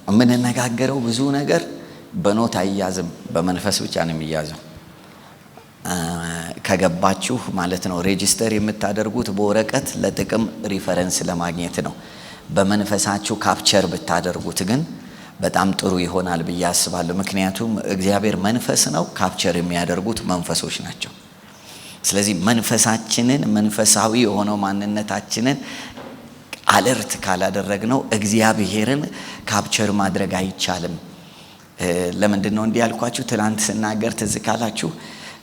የምንነጋገረው ብዙ ነገር በኖት አይያዝም፣ በመንፈስ ብቻ ነው የሚያዘው። ከገባችሁ ማለት ነው ሬጂስተር የምታደርጉት በወረቀት ለጥቅም ሪፈረንስ ለማግኘት ነው። በመንፈሳችሁ ካፕቸር ብታደርጉት ግን በጣም ጥሩ ይሆናል ብዬ አስባለሁ። ምክንያቱም እግዚአብሔር መንፈስ ነው፣ ካፕቸር የሚያደርጉት መንፈሶች ናቸው። ስለዚህ መንፈሳችንን መንፈሳዊ የሆነው ማንነታችንን አለርት ካላደረግነው እግዚአብሔርን ካፕቸር ማድረግ አይቻልም። ለምንድን ነው እንዲህ ያልኳችሁ? ትናንት ስናገር ትዝ ካላችሁ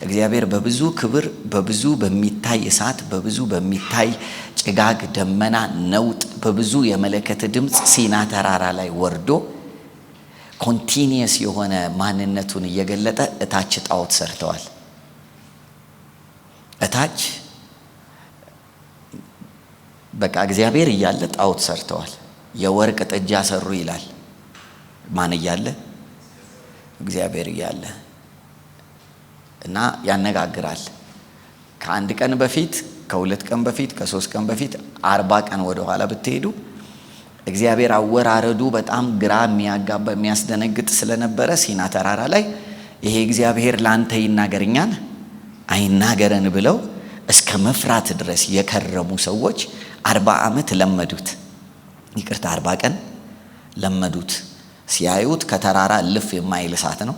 እግዚአብሔር በብዙ ክብር፣ በብዙ በሚታይ እሳት፣ በብዙ በሚታይ ጭጋግ፣ ደመና፣ ነውጥ፣ በብዙ የመለከት ድምፅ ሲና ተራራ ላይ ወርዶ ኮንቲኒየስ የሆነ ማንነቱን እየገለጠ እታች ጣዖት ሰርተዋል። እታች በቃ እግዚአብሔር እያለ ጣዖት ሰርተዋል። የወርቅ ጥጃ ሰሩ ይላል። ማን እያለ? እግዚአብሔር እያለ። እና ያነጋግራል። ከአንድ ቀን በፊት፣ ከሁለት ቀን በፊት፣ ከሶስት ቀን በፊት 40 ቀን ወደ ኋላ ብትሄዱ እግዚአብሔር አወራረዱ በጣም ግራ የሚያጋባ የሚያስደነግጥ ስለነበረ ሲና ተራራ ላይ ይሄ እግዚአብሔር ላንተ ይናገርኛል አይናገረን ብለው እስከ መፍራት ድረስ የከረሙ ሰዎች 40 ዓመት ለመዱት። 40 ቀን ለመዱት። ሲያዩት ከተራራ ልፍ የማይል እሳት ነው።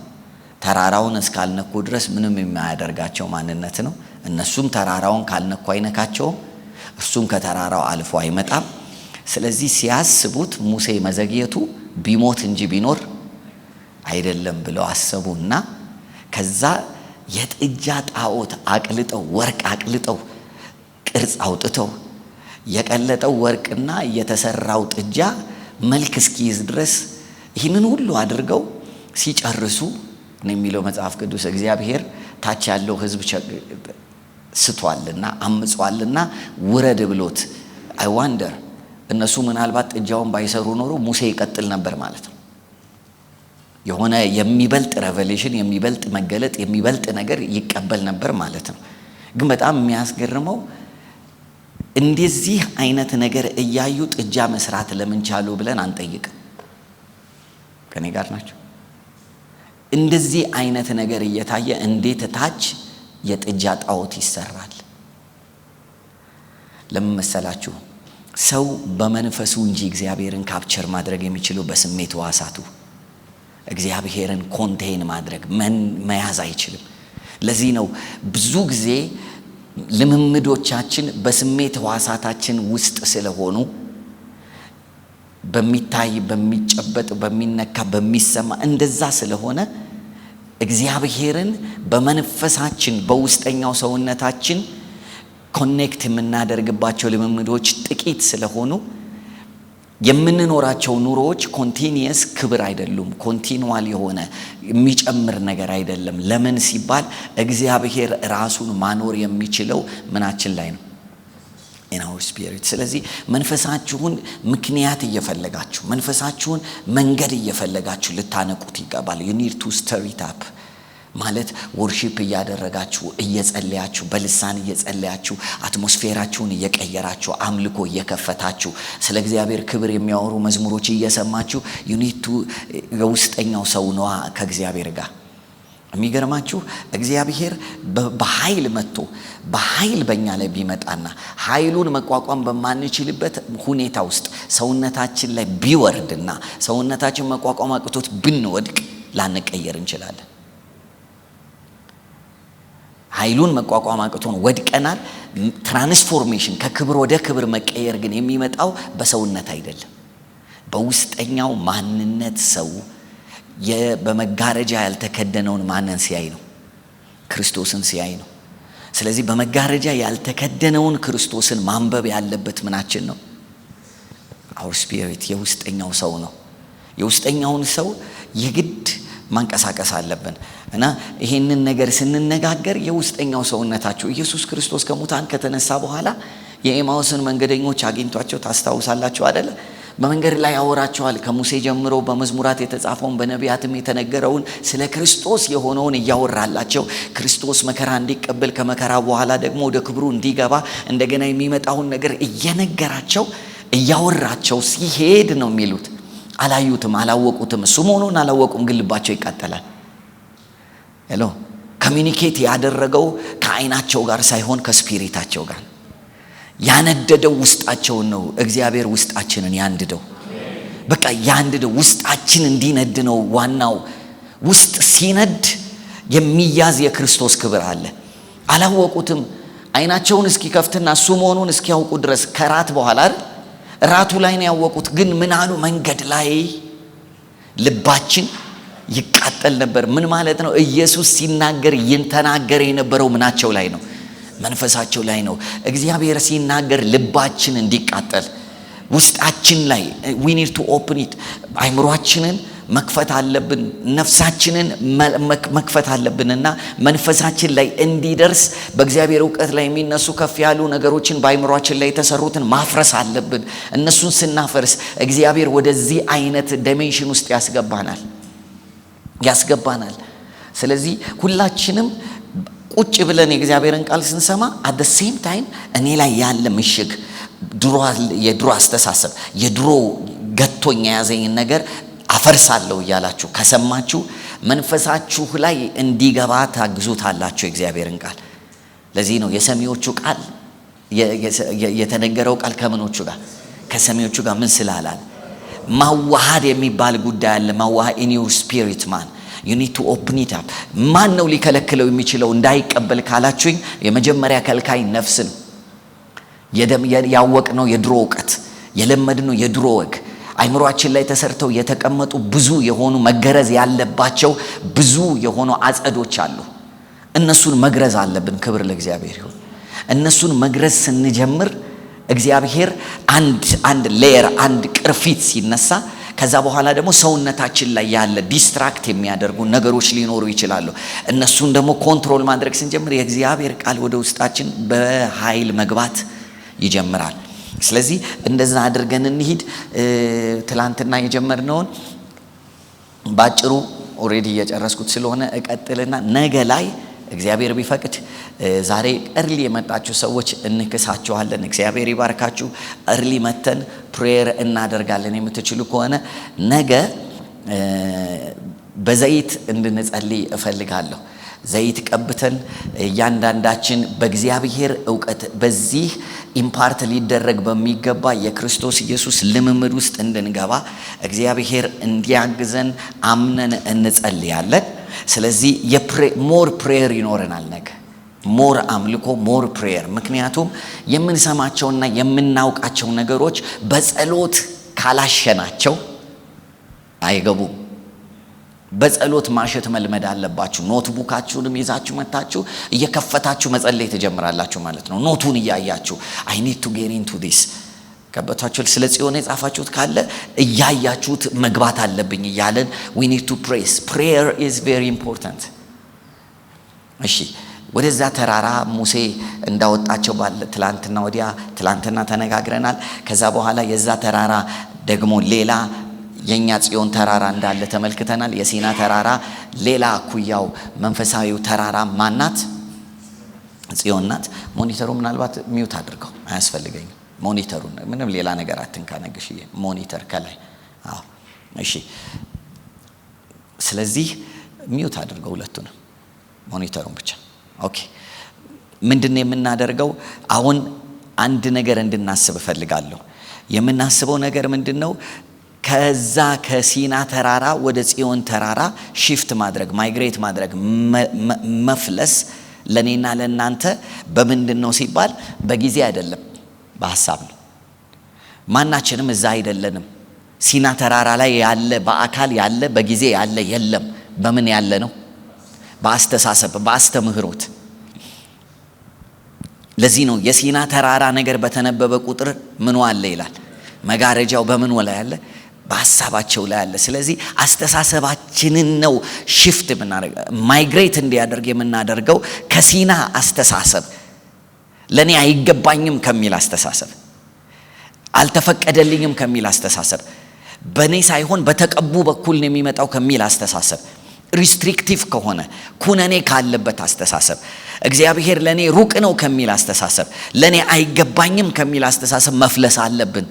ተራራውን እስካልነኩ ድረስ ምንም የማያደርጋቸው ማንነት ነው። እነሱም ተራራውን ካልነኩ አይነካቸውም፣ እርሱም ከተራራው አልፎ አይመጣም። ስለዚህ ሲያስቡት ሙሴ መዘግየቱ ቢሞት እንጂ ቢኖር አይደለም ብለው አሰቡና ከዛ የጥጃ ጣዖት አቅልጠው ወርቅ አቅልጠው ቅርጽ አውጥተው የቀለጠው ወርቅና የተሰራው ጥጃ መልክ እስኪይዝ ድረስ ይህንን ሁሉ አድርገው ሲጨርሱ ነው የሚለው መጽሐፍ ቅዱስ። እግዚአብሔር ታች ያለው ሕዝብ ስቷልና አምጿልና ውረድ ብሎት አይ ዋንደር እነሱ ምናልባት ጥጃውን ባይሰሩ ኖሮ ሙሴ ይቀጥል ነበር ማለት ነው። የሆነ የሚበልጥ ሬቨሌሽን፣ የሚበልጥ መገለጥ፣ የሚበልጥ ነገር ይቀበል ነበር ማለት ነው። ግን በጣም የሚያስገርመው እንደዚህ አይነት ነገር እያዩ ጥጃ መስራት ለምን ቻሉ ብለን አንጠይቅም። ከኔ ጋር ናቸው? እንደዚህ አይነት ነገር እየታየ እንዴት ታች የጥጃ ጣዖት ይሰራል? ለምን መሰላችሁ? ሰው በመንፈሱ እንጂ እግዚአብሔርን ካፕቸር ማድረግ የሚችለው በስሜት ሕዋሳቱ እግዚአብሔርን ኮንቴን ማድረግ መያዝ አይችልም። ለዚህ ነው ብዙ ጊዜ ልምምዶቻችን በስሜት ሕዋሳታችን ውስጥ ስለሆኑ በሚታይ፣ በሚጨበጥ፣ በሚነካ፣ በሚሰማ እንደዛ ስለሆነ እግዚአብሔርን በመንፈሳችን በውስጠኛው ሰውነታችን ኮኔክት የምናደርግባቸው ልምምዶች ጥቂት ስለሆኑ የምንኖራቸው ኑሮዎች ኮንቲኒየስ ክብር አይደሉም። ኮንቲኒዋል የሆነ የሚጨምር ነገር አይደለም። ለምን ሲባል እግዚአብሔር ራሱን ማኖር የሚችለው ምናችን ላይ ነው? in our spirit። ስለዚህ መንፈሳችሁን ምክንያት እየፈለጋችሁ መንፈሳችሁን መንገድ እየፈለጋችሁ ልታነቁት ይገባል። you need to stir it up ማለት ወርሺፕ እያደረጋችሁ እየጸለያችሁ በልሳን እየጸለያችሁ አትሞስፌራችሁን እየቀየራችሁ አምልኮ እየከፈታችሁ ስለ እግዚአብሔር ክብር የሚያወሩ መዝሙሮች እየሰማችሁ you need to የውስጠኛው ሰው ነው ከእግዚአብሔር ጋር። የሚገርማችሁ እግዚአብሔር በኃይል መጥቶ በኃይል በእኛ ላይ ቢመጣና ኃይሉን መቋቋም በማንችልበት ሁኔታ ውስጥ ሰውነታችን ላይ ቢወርድና ሰውነታችን መቋቋም አቅቶት ብንወድቅ ላንቀየር እንችላለን። ኃይሉን መቋቋም አቅቶን ወድቀናል። ትራንስፎርሜሽን ከክብር ወደ ክብር መቀየር ግን የሚመጣው በሰውነት አይደለም፣ በውስጠኛው ማንነት ሰው በመጋረጃ ያልተከደነውን ማንን ሲያይ ነው? ክርስቶስን ሲያይ ነው። ስለዚህ በመጋረጃ ያልተከደነውን ክርስቶስን ማንበብ ያለበት ምናችን ነው? our spirit የውስጠኛው ሰው ነው። የውስጠኛውን ሰው የግድ ማንቀሳቀስ አለብን እና ይሄንን ነገር ስንነጋገር የውስጠኛው ሰውነታችሁ ኢየሱስ ክርስቶስ ከሙታን ከተነሳ በኋላ የኤማውስን መንገደኞች አግኝቷቸው ታስታውሳላችሁ አይደለ? በመንገድ ላይ ያወራቸዋል። ከሙሴ ጀምሮ በመዝሙራት የተጻፈውን በነቢያትም የተነገረውን ስለ ክርስቶስ የሆነውን እያወራላቸው ክርስቶስ መከራ እንዲቀበል ከመከራ በኋላ ደግሞ ወደ ክብሩ እንዲገባ እንደገና የሚመጣውን ነገር እየነገራቸው እያወራቸው ሲሄድ ነው የሚሉት አላዩትም፣ አላወቁትም። እሱ መሆኑን አላወቁም፣ ግን ልባቸው ይቃጠላል። ሄሎ ኮሚኒኬት ያደረገው ከዓይናቸው ጋር ሳይሆን ከስፒሪታቸው ጋር ያነደደው ውስጣቸውን ነው። እግዚአብሔር ውስጣችንን ያንድደው። በቃ ያንድደው፣ ውስጣችን እንዲነድ ነው ዋናው። ውስጥ ሲነድ የሚያዝ የክርስቶስ ክብር አለ። አላወቁትም። ዓይናቸውን እስኪከፍትና እሱ መሆኑን እስኪያውቁ ድረስ ከራት በኋላ ራቱ ላይ ነው ያወቁት። ግን ምን አሉ? መንገድ ላይ ልባችን ይቃጠል ነበር። ምን ማለት ነው? ኢየሱስ ሲናገር ይንተናገር የነበረው ምናቸው ላይ ነው? መንፈሳቸው ላይ ነው። እግዚአብሔር ሲናገር ልባችን እንዲቃጠል ውስጣችን ላይ we need to open it። አይምሮአችንን መክፈት አለብን፣ ነፍሳችንን መክፈት አለብንና መንፈሳችን ላይ እንዲደርስ በእግዚአብሔር እውቀት ላይ የሚነሱ ከፍ ያሉ ነገሮችን በአይምሮአችን ላይ የተሰሩትን ማፍረስ አለብን። እነሱን ስናፈርስ እግዚአብሔር ወደዚህ አይነት ዳይሜንሽን ውስጥ ያስገባናል። ስለዚህ ሁላችንም ቁጭ ብለን የእግዚአብሔርን ቃል ስንሰማ at the same time እኔ ላይ ያለ ምሽግ የድሮ አስተሳሰብ የድሮ ገቶኛ የያዘኝን ነገር አፈርሳለሁ እያላችሁ ከሰማችሁ መንፈሳችሁ ላይ እንዲገባ ታግዙታላችሁ የእግዚአብሔርን ቃል። ለዚህ ነው የሰሚዎቹ ቃል የተነገረው ቃል ከምኖቹ ጋር ከሰሚዎቹ ጋር ምን ስላላል ማዋሃድ የሚባል ጉዳይ አለ። ማዋሃድ in your spirit man you need to open it up። ማን ነው ሊከለክለው የሚችለው እንዳይቀበል ካላችሁኝ የመጀመሪያ ከልካይ ነፍስ ነው። ያወቅነው የድሮ እውቀት የለመድነው የድሮ ወግ አይምሮአችን ላይ ተሰርተው የተቀመጡ ብዙ የሆኑ መገረዝ ያለባቸው ብዙ የሆኑ አጸዶች አሉ። እነሱን መግረዝ አለብን። ክብር ለእግዚአብሔር ይሁን። እነሱን መግረዝ ስንጀምር እግዚአብሔር አንድ ሌየር አንድ ቅርፊት ሲነሳ ከዛ በኋላ ደግሞ ሰውነታችን ላይ ያለ ዲስትራክት የሚያደርጉ ነገሮች ሊኖሩ ይችላሉ። እነሱን ደግሞ ኮንትሮል ማድረግ ስንጀምር የእግዚአብሔር ቃል ወደ ውስጣችን በኃይል መግባት ይጀምራል። ስለዚህ እንደዛ አድርገን እንሂድ። ትላንትና የጀመርነውን ባጭሩ ኦሬዲ እየጨረስኩት ስለሆነ እቀጥልና ነገ ላይ እግዚአብሔር ቢፈቅድ ዛሬ እርሊ የመጣችሁ ሰዎች እንክሳችኋለን። እግዚአብሔር ይባርካችሁ። እርሊ መተን ፕሬየር እናደርጋለን። የምትችሉ ከሆነ ነገ በዘይት እንድንጸልይ እፈልጋለሁ። ዘይት ቀብተን እያንዳንዳችን በእግዚአብሔር እውቀት በዚህ ኢምፓርት ሊደረግ በሚገባ የክርስቶስ ኢየሱስ ልምምድ ውስጥ እንድንገባ እግዚአብሔር እንዲያግዘን አምነን እንጸልያለን። ስለዚህ ሞር ፕሬየር ይኖረናል ነገ፣ ሞር አምልኮ፣ ሞር ፕሬየር። ምክንያቱም የምንሰማቸውና የምናውቃቸው ነገሮች በጸሎት ካላሸናቸው አይገቡም። በጸሎት ማሸት መልመድ አለባችሁ። ኖትቡካችሁንም ይዛችሁ መታችሁ እየከፈታችሁ መጸለይ ትጀምራላችሁ ማለት ነው። ኖቱን እያያችሁ I need to get into this ከበታችሁ ስለ ጽዮን የጻፋችሁት ካለ እያያችሁት መግባት አለብኝ እያለን we need to praise. Prayer is very important። እሺ ወደዛ ተራራ ሙሴ እንዳወጣቸው ባለ ትላንትና ተነጋግረናል። ከዛ በኋላ የዛ ተራራ ደግሞ ሌላ የኛ ጽዮን ተራራ እንዳለ ተመልክተናል። የሲና ተራራ ሌላ ኩያው መንፈሳዊው ተራራ ማናት? ጽዮን ናት። ሞኒተሩ ምናልባት ሚውት አድርገው አያስፈልገኝም። ሞኒተሩን ምንም ሌላ ነገር አትንካነግሽ። ሞኒተር ከላይ አዎ እሺ። ስለዚህ ሚውት አድርገው ሁለቱንም ሞኒተሩን ብቻ። ኦኬ ምንድነው የምናደርገው አሁን? አንድ ነገር እንድናስብ እፈልጋለሁ። የምናስበው ነገር ምንድነው? ከዛ ከሲና ተራራ ወደ ጽዮን ተራራ ሺፍት ማድረግ ማይግሬት ማድረግ መፍለስ ለኔና ለናንተ በምንድነው ሲባል በጊዜ አይደለም፣ በሐሳብ ነው። ማናችንም እዛ አይደለንም። ሲና ተራራ ላይ ያለ በአካል ያለ በጊዜ ያለ የለም። በምን ያለ ነው? በአስተሳሰብ በአስተምህሮት። ለዚህ ነው የሲና ተራራ ነገር በተነበበ ቁጥር ምን አለ ይላል። መጋረጃው በምን ላይ ያለ? በሐሳባቸው ላይ ያለ። ስለዚህ አስተሳሰባችንን ነው ሽፍት የምናደርገው ማይግሬት እንዲያደርግ የምናደርገው ከሲና አስተሳሰብ ለኔ አይገባኝም ከሚል አስተሳሰብ፣ አልተፈቀደልኝም ከሚል አስተሳሰብ፣ በኔ ሳይሆን በተቀቡ በኩል ነው የሚመጣው ከሚል አስተሳሰብ፣ ሪስትሪክቲቭ ከሆነ ኩነኔ ካለበት አስተሳሰብ፣ እግዚአብሔር ለኔ ሩቅ ነው ከሚል አስተሳሰብ፣ ለኔ አይገባኝም ከሚል አስተሳሰብ መፍለስ አለብን።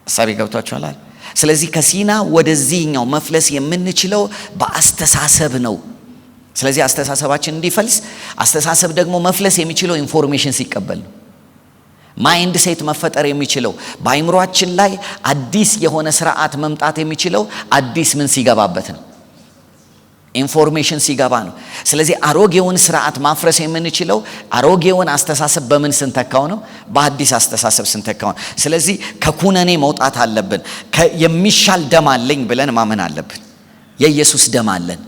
ሐሳቤ ገብቷችኋል? ስለዚህ ከሲና ወደዚህኛው መፍለስ የምንችለው በአስተሳሰብ ነው። ስለዚህ አስተሳሰባችን እንዲፈልስ፣ አስተሳሰብ ደግሞ መፍለስ የሚችለው ኢንፎርሜሽን ሲቀበል ነው። ማይንድ ሴት መፈጠር የሚችለው በአይምሯችን ላይ አዲስ የሆነ ስርዓት መምጣት የሚችለው አዲስ ምን ሲገባበት ነው? ኢንፎርሜሽን ሲገባ ነው። ስለዚህ አሮጌውን ስርዓት ማፍረስ የምንችለው አሮጌውን አስተሳሰብ በምን ስንተካው ነው? በአዲስ አስተሳሰብ ስንተካው ነው። ስለዚህ ከኩነኔ መውጣት አለብን። የሚሻል ደም አለኝ ብለን ማመን አለብን። የኢየሱስ ደም አለን።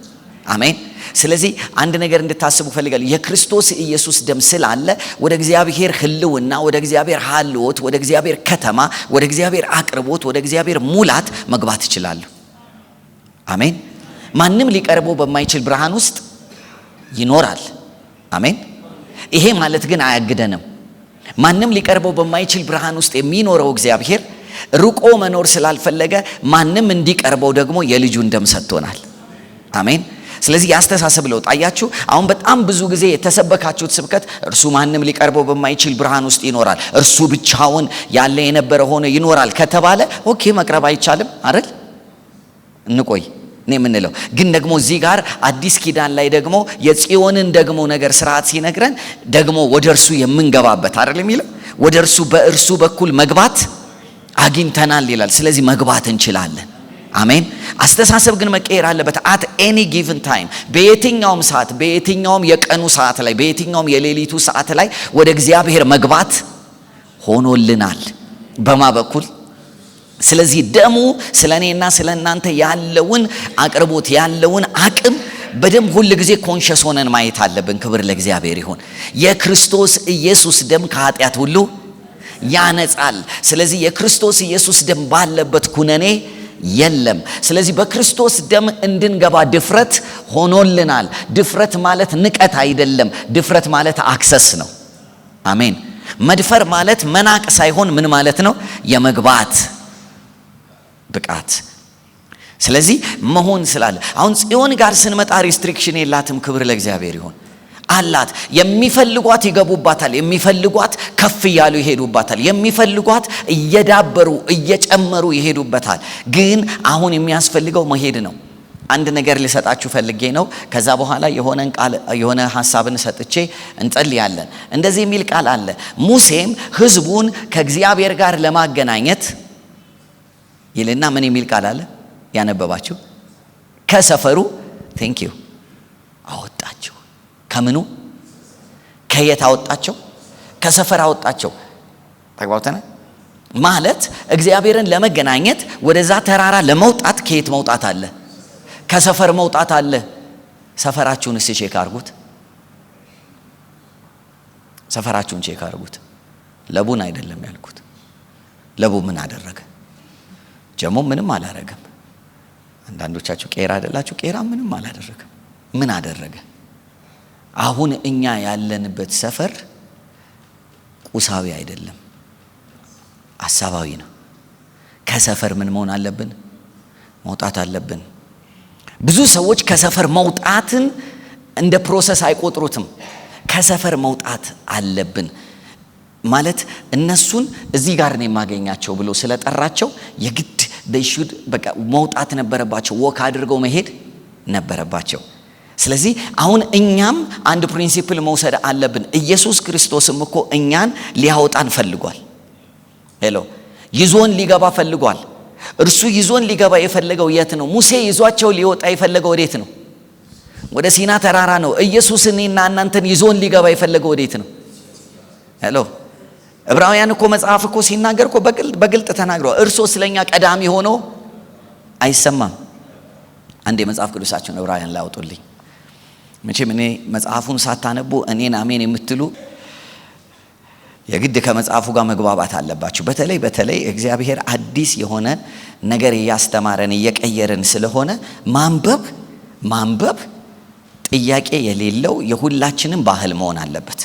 አሜን። ስለዚህ አንድ ነገር እንድታስቡ ፈልጋለሁ። የክርስቶስ ኢየሱስ ደም ስላለ ወደ እግዚአብሔር ህልውና፣ ወደ እግዚአብሔር ሀልዎት፣ ወደ እግዚአብሔር ከተማ፣ ወደ እግዚአብሔር አቅርቦት፣ ወደ እግዚአብሔር ሙላት መግባት እችላለሁ። አሜን። ማንም ሊቀርበው በማይችል ብርሃን ውስጥ ይኖራል። አሜን። ይሄ ማለት ግን አያግደንም። ማንም ሊቀርበው በማይችል ብርሃን ውስጥ የሚኖረው እግዚአብሔር ርቆ መኖር ስላልፈለገ ማንም እንዲቀርበው ደግሞ የልጁን ደም ሰጥቶናል። አሜን። ስለዚህ ያስተሳሰብ ለውጥ አያችሁ። አሁን በጣም ብዙ ጊዜ የተሰበካችሁት ስብከት እርሱ ማንም ሊቀርበው በማይችል ብርሃን ውስጥ ይኖራል፣ እርሱ ብቻውን ያለ የነበረ ሆኖ ይኖራል ከተባለ ኦኬ፣ መቅረብ አይቻልም አይደል? እንቆይ እኔ የምንለው ግን ደግሞ እዚህ ጋር አዲስ ኪዳን ላይ ደግሞ የጽዮንን ደግሞ ነገር ስርዓት ሲነግረን ደግሞ ወደ እርሱ የምንገባበት አይደል የሚለው፣ ወደ እርሱ በእርሱ በኩል መግባት አግኝተናል ይላል። ስለዚህ መግባት እንችላለን። አሜን። አስተሳሰብ ግን መቀየር አለበት። አት ኤኒ ጊቭን ታይም፣ በየትኛውም ሰዓት፣ በየትኛውም የቀኑ ሰዓት ላይ፣ በየትኛውም የሌሊቱ ሰዓት ላይ ወደ እግዚአብሔር መግባት ሆኖልናል። በማ በኩል? ስለዚህ ደሙ ስለ እኔና ስለ እናንተ ያለውን አቅርቦት ያለውን አቅም በደንብ ሁል ጊዜ ኮንሸስ ሆነን ማየት አለብን። ክብር ለእግዚአብሔር ይሁን። የክርስቶስ ኢየሱስ ደም ከኃጢአት ሁሉ ያነጻል። ስለዚህ የክርስቶስ ኢየሱስ ደም ባለበት ኩነኔ የለም። ስለዚህ በክርስቶስ ደም እንድንገባ ድፍረት ሆኖልናል። ድፍረት ማለት ንቀት አይደለም። ድፍረት ማለት አክሰስ ነው። አሜን። መድፈር ማለት መናቅ ሳይሆን ምን ማለት ነው? የመግባት ብቃት። ስለዚህ መሆን ስላለ አሁን ጽዮን ጋር ስንመጣ ሪስትሪክሽን የላትም። ክብር ለእግዚአብሔር ይሁን። አላት። የሚፈልጓት ይገቡባታል፣ የሚፈልጓት ከፍ እያሉ ይሄዱባታል፣ የሚፈልጓት እየዳበሩ እየጨመሩ ይሄዱበታል። ግን አሁን የሚያስፈልገው መሄድ ነው። አንድ ነገር ልሰጣችሁ ፈልጌ ነው። ከዛ በኋላ የሆነ ሐሳብን ሰጥቼ እንጸልያለን። እንደዚህ የሚል ቃል አለ። ሙሴም ሕዝቡን ከእግዚአብሔር ጋር ለማገናኘት ይልና ምን የሚል ቃል አለ? ያነበባችሁ ከሰፈሩ ቴንክ ዩ አወጣቸው። ከምኑ? ከየት አወጣቸው? ከሰፈር አወጣቸው። ተግባብተና ማለት እግዚአብሔርን ለመገናኘት ወደዛ ተራራ ለመውጣት ከየት መውጣት አለ? ከሰፈር መውጣት አለ። ሰፈራችሁን እስቲ ቼክ አድርጉት። ሰፈራችሁን ቼክ አድርጉት። ለቡን አይደለም ያልኩት። ለቡ ምን አደረገ? ጀሞ ምንም አላደረገም። አንዳንዶቻችሁ ቄራ አይደላችሁ። ቄራ ምንም አላደረገም። ምን አደረገ? አሁን እኛ ያለንበት ሰፈር ቁሳዊ አይደለም፣ ሐሳባዊ ነው። ከሰፈር ምን መሆን አለብን? መውጣት አለብን። ብዙ ሰዎች ከሰፈር መውጣትን እንደ ፕሮሰስ አይቆጥሩትም። ከሰፈር መውጣት አለብን ማለት እነሱን እዚህ ጋር ነው የማገኛቸው ብሎ ስለጠራቸው የግድ ሹድ በቃ መውጣት ነበረባቸው። ወክ አድርገው መሄድ ነበረባቸው። ስለዚህ አሁን እኛም አንድ ፕሪንሲፕል መውሰድ አለብን። ኢየሱስ ክርስቶስም እኮ እኛን ሊያወጣን ፈልጓል። ሄሎ ይዞን ሊገባ ፈልጓል። እርሱ ይዞን ሊገባ የፈለገው የት ነው? ሙሴ ይዟቸው ሊወጣ የፈለገው ወዴት ነው? ወደ ሲና ተራራ ነው። ኢየሱስ እኔና እናንተን ይዞን ሊገባ የፈለገው ወዴት ነው? ሄሎ ዕብራውያን እኮ መጽሐፍ እኮ ሲናገር እኮ በግልጥ ተናግሯል። እርሱ ስለኛ ቀዳሚ ሆኖ አይሰማም። አንድ የመጽሐፍ ቅዱሳችሁን ዕብራውያን ላይ አውጡልኝ። መቼም እኔ መጽሐፉን ሳታነቡ እኔን አሜን የምትሉ የግድ ከመጽሐፉ ጋር መግባባት አለባችሁ። በተለይ እግዚአብሔር አዲስ የሆነ ነገር እያስተማረን እየቀየረን ስለሆነ ማንበብ ጥያቄ የሌለው የሁላችንም ባህል መሆን አለበት።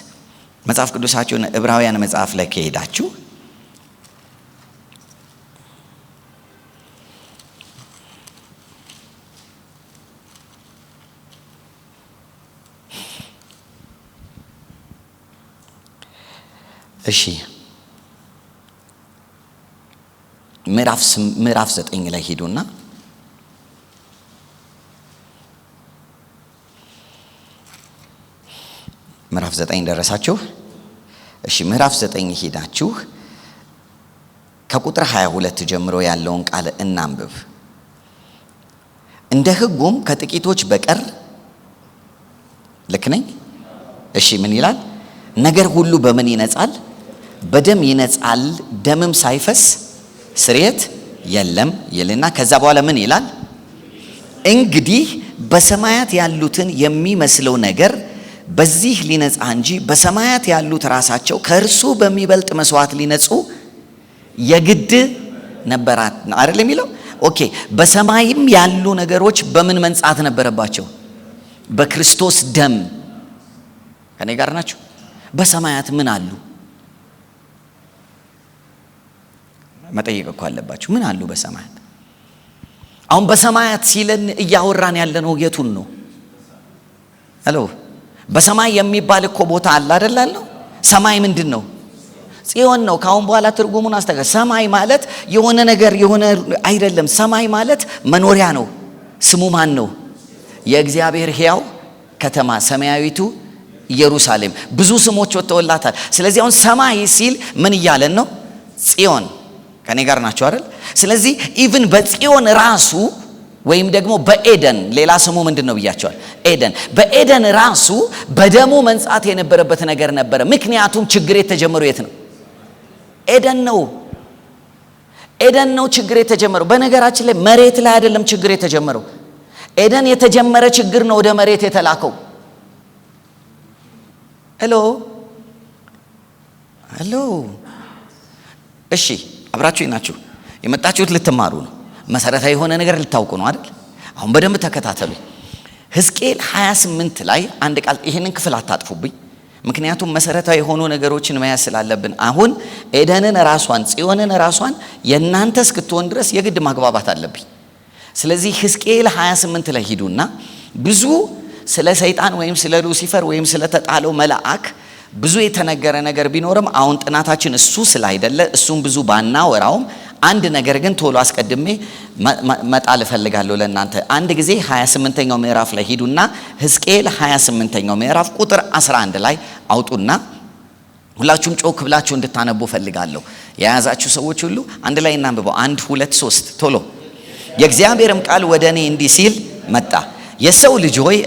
መጽሐፍ ቅዱሳችሁን ዕብራውያን መጽሐፍ ላይ ከሄዳችሁ እሺ ምዕራፍ 9 ላይ ሄዱና ምዕራፍ 9 ደረሳችሁ? እሺ ምዕራፍ 9 ሄዳችሁ ከቁጥር 22 ጀምሮ ያለውን ቃል እናንብብ። እንደ ሕጉም ከጥቂቶች በቀር ልክ ነኝ? እሺ ምን ይላል? ነገር ሁሉ በምን ይነጻል? በደም ይነጻል፣ ደምም ሳይፈስ ስርየት የለም ይልና ከዛ በኋላ ምን ይላል? እንግዲህ በሰማያት ያሉትን የሚመስለው ነገር በዚህ ሊነጻ እንጂ በሰማያት ያሉት ራሳቸው ከእርሱ በሚበልጥ መስዋዕት ሊነጹ የግድ ነበራት አይደል የሚለው? ኦኬ በሰማይም ያሉ ነገሮች በምን መንጻት ነበረባቸው? በክርስቶስ ደም። ከኔ ጋር ናችሁ? በሰማያት ምን አሉ? መጠየቅ እኮ አለባችሁ። ምን አሉ በሰማያት? አሁን በሰማያት ሲለን እያወራን ያለነው የቱን ነው? ሄሎ በሰማይ የሚባል እኮ ቦታ አለ አይደል? አለው። ሰማይ ምንድን ነው? ጽዮን ነው። ካሁን በኋላ ትርጉሙን አስተካክል። ሰማይ ማለት የሆነ ነገር የሆነ አይደለም። ሰማይ ማለት መኖሪያ ነው። ስሙ ማን ነው? የእግዚአብሔር ሕያው ከተማ፣ ሰማያዊቱ ኢየሩሳሌም። ብዙ ስሞች ወጥተውላታል። ስለዚህ አሁን ሰማይ ሲል ምን እያለን ነው? ጽዮን። ከኔ ጋር ናቸው አይደል? ስለዚህ ኢቭን በጽዮን ራሱ ወይም ደግሞ በኤደን ሌላ ስሙ ምንድን ነው ብያቸዋል? ኤደን። በኤደን ራሱ በደሙ መንጻት የነበረበት ነገር ነበረ። ምክንያቱም ችግር የተጀመረው የት ነው? ኤደን ነው። ኤደን ነው ችግር የተጀመረው። በነገራችን ላይ መሬት ላይ አይደለም ችግር የተጀመረው። ኤደን የተጀመረ ችግር ነው ወደ መሬት የተላከው። ሄሎ እሺ አብራችሁ ናችሁ የመጣችሁት ልትማሩ ነው። መሰረታዊ የሆነ ነገር ልታውቁ ነው አይደል? አሁን በደንብ ተከታተሉ። ሕዝቅኤል 28 ላይ አንድ ቃል፣ ይሄንን ክፍል አታጥፉብኝ፣ ምክንያቱም መሰረታዊ የሆኑ ነገሮችን መያዝ ስላለብን። አሁን ኤደንን ራሷን ጽዮንን ራሷን የእናንተ እስክትሆን ድረስ የግድ ማግባባት አለብኝ። ስለዚህ ሕዝቅኤል 28 ላይ ሂዱና ብዙ ስለ ሰይጣን ወይም ስለ ሉሲፈር ወይም ስለ ተጣለው መልአክ ብዙ የተነገረ ነገር ቢኖርም አሁን ጥናታችን እሱ ስላይደለ እሱም ብዙ ባናወራውም አንድ ነገር ግን ቶሎ አስቀድሜ መጣል እፈልጋለሁ ለእናንተ። አንድ ጊዜ 28ኛው ምዕራፍ ላይ ሂዱና ሕዝቅኤል 28ኛው ምዕራፍ ቁጥር 11 ላይ አውጡና ሁላችሁም ጮክ ብላችሁ እንድታነቡ ፈልጋለሁ። የያዛችሁ ሰዎች ሁሉ አንድ ላይ እናንብበው። 1 2 3 ቶሎ። የእግዚአብሔርም ቃል ወደ እኔ እንዲህ ሲል መጣ። የሰው ልጅ ሆይ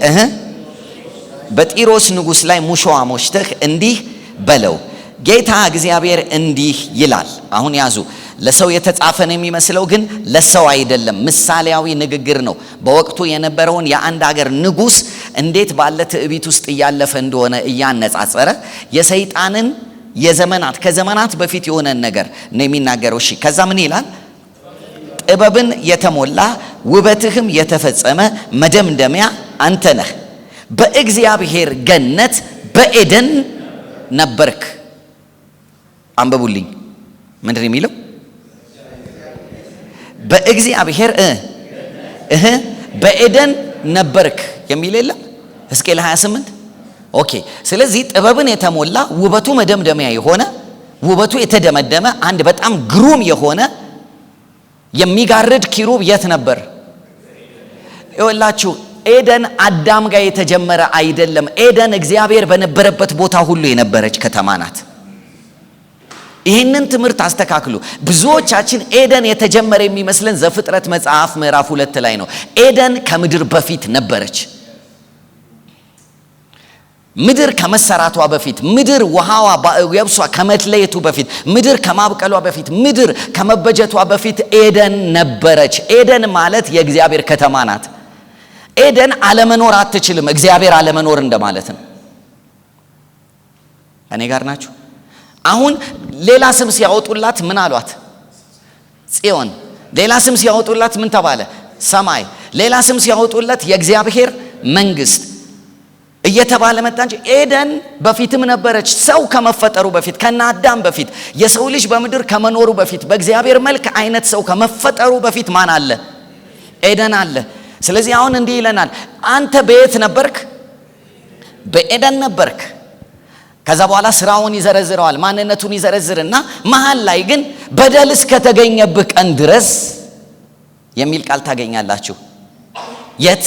በጢሮስ ንጉሥ ላይ ሙሾ አሞሽተህ እንዲህ በለው፣ ጌታ እግዚአብሔር እንዲህ ይላል። አሁን ያዙ። ለሰው የተጻፈን የሚመስለው ግን ለሰው አይደለም፣ ምሳሌያዊ ንግግር ነው። በወቅቱ የነበረውን የአንድ ሀገር ንጉሥ እንዴት ባለ ትዕቢት ውስጥ እያለፈ እንደሆነ እያነጻጸረ የሰይጣንን የዘመናት ከዘመናት በፊት የሆነን ነገር ነው የሚናገረው። እሺ ከዛ ምን ይላል? ጥበብን የተሞላ ውበትህም የተፈጸመ መደምደሚያ አንተ ነህ። በእግዚአብሔር ገነት በኤደን ነበርክ። አንብቡልኝ። ምንድን ነው የሚለው? በእግዚአብሔር በኤደን ነበርክ የሚል የለም ሕዝቅኤል 28። ኦኬ። ስለዚህ ጥበብን የተሞላ ውበቱ መደምደሚያ የሆነ ውበቱ የተደመደመ አንድ በጣም ግሩም የሆነ የሚጋርድ ኪሩብ የት ነበር? ይኸውላችሁ ኤደን አዳም ጋር የተጀመረ አይደለም። ኤደን እግዚአብሔር በነበረበት ቦታ ሁሉ የነበረች ከተማ ናት። ይህንን ትምህርት አስተካክሉ። ብዙዎቻችን ኤደን የተጀመረ የሚመስለን ዘፍጥረት መጽሐፍ ምዕራፍ 2 ላይ ነው። ኤደን ከምድር በፊት ነበረች። ምድር ከመሰራቷ በፊት፣ ምድር ውሃዋ የብሷ ከመትለየቱ በፊት፣ ምድር ከማብቀሏ በፊት፣ ምድር ከመበጀቷ በፊት ኤደን ነበረች። ኤደን ማለት የእግዚአብሔር ከተማ ናት። ኤደን አለመኖር አትችልም። እግዚአብሔር አለመኖር እንደማለት ነው። እኔ ጋር ናችሁ? አሁን ሌላ ስም ሲያወጡላት ምን አሏት? ጽዮን። ሌላ ስም ሲያወጡላት ምን ተባለ? ሰማይ። ሌላ ስም ሲያወጡላት የእግዚአብሔር መንግስት እየተባለ መጣ እንጂ ኤደን በፊትም ነበረች። ሰው ከመፈጠሩ በፊት ከነ አዳም በፊት የሰው ልጅ በምድር ከመኖሩ በፊት በእግዚአብሔር መልክ አይነት ሰው ከመፈጠሩ በፊት ማን አለ? ኤደን አለ። ስለዚህ አሁን እንዲህ ይለናል፣ አንተ በየት ነበርክ? በኤደን ነበርክ። ከዛ በኋላ ስራውን ይዘረዝረዋል፣ ማንነቱን ይዘረዝርና መሃል ላይ ግን በደል እስከተገኘብህ ቀን ድረስ የሚል ቃል ታገኛላችሁ። የት?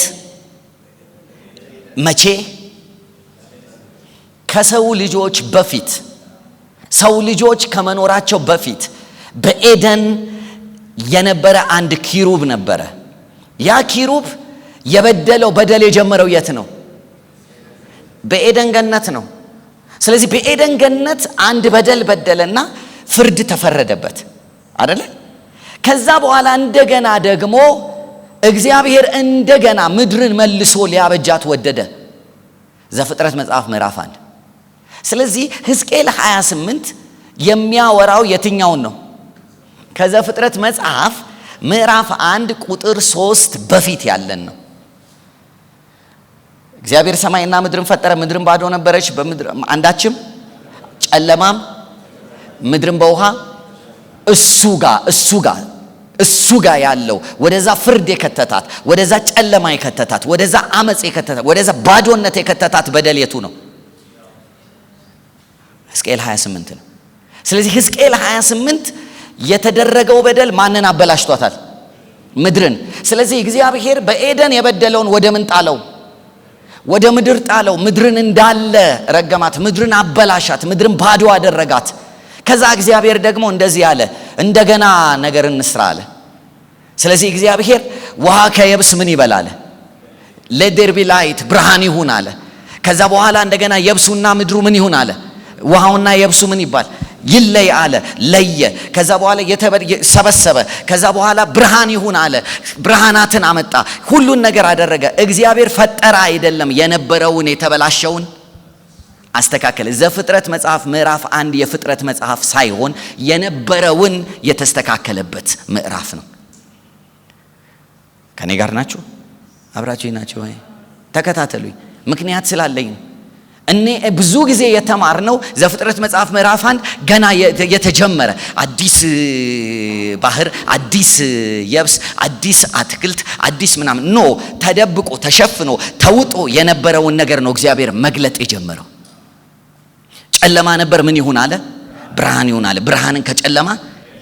መቼ? ከሰው ልጆች በፊት፣ ሰው ልጆች ከመኖራቸው በፊት በኤደን የነበረ አንድ ኪሩብ ነበረ። ያ ኪሩብ የበደለው በደል የጀመረው የት ነው? በኤደን ገነት ነው። ስለዚህ በኤደን ገነት አንድ በደል በደለና ፍርድ ተፈረደበት አይደለ? ከዛ በኋላ እንደገና ደግሞ እግዚአብሔር እንደገና ምድርን መልሶ ሊያበጃት ወደደ። ዘፍጥረት መጽሐፍ ምዕራፍ 1። ስለዚህ ሕዝቅኤል 28 የሚያወራው የትኛውን ነው? ከዘፍጥረት መጽሐፍ ምዕራፍ 1 ቁጥር 3 በፊት ያለን ነው። እግዚአብሔር ሰማይና ምድርን ፈጠረ፣ ምድርን ባዶ ነበረች፣ በምድር አንዳችም ጨለማም፣ ምድርን በውሃ እሱ ጋር ያለው ወደዛ ፍርድ የከተታት፣ ወደዛ ጨለማ የከተታት፣ ወደዛ አመጽ የከተታት፣ ወደዛ ባዶነት የከተታት በደል የቱ ነው? ሕዝቅኤል 28 ነው። ስለዚህ ሕዝቅኤል 28 የተደረገው በደል ማንን አበላሽቷታል? ምድርን። ስለዚህ እግዚአብሔር በኤደን የበደለውን ወደ ምን ጣለው? ወደ ምድር ጣለው። ምድርን እንዳለ ረገማት፣ ምድርን አበላሻት፣ ምድርን ባዶ አደረጋት። ከዛ እግዚአብሔር ደግሞ እንደዚህ አለ፣ እንደገና ነገር እንስራ አለ። ስለዚህ እግዚአብሔር ውሃ ከየብስ ምን ይበላል? let there be light፣ ብርሃን ይሁን አለ። ከዛ በኋላ እንደገና የብሱና ምድሩ ምን ይሁን አለ? ውሃውና የብሱ ምን ይባል? ይለይ አለ። ለየ። ከዛ በኋላ ሰበሰበ። ከዛ በኋላ ብርሃን ይሁን አለ። ብርሃናትን አመጣ። ሁሉን ነገር አደረገ። እግዚአብሔር ፈጠረ አይደለም፣ የነበረውን የተበላሸውን አስተካከለ። ዘፍጥረት መጽሐፍ ምዕራፍ 1 የፍጥረት መጽሐፍ ሳይሆን የነበረውን የተስተካከለበት ምዕራፍ ነው። ከኔ ጋር ናችሁ? አብራችሁኝ ናችሁ ወይ? ተከታተሉኝ። ምክንያት ስላለኝ ነው። እኔ ብዙ ጊዜ የተማርነው ዘፍጥረት መጽሐፍ ምዕራፍ 1 ገና የተጀመረ አዲስ ባህር፣ አዲስ የብስ፣ አዲስ አትክልት፣ አዲስ ምናምን ኖ ተደብቆ ተሸፍኖ ተውጦ የነበረውን ነገር ነው እግዚአብሔር መግለጥ የጀመረው። ጨለማ ነበር፣ ምን ይሁን አለ? ብርሃን ይሁን አለ። ብርሃንን ከጨለማ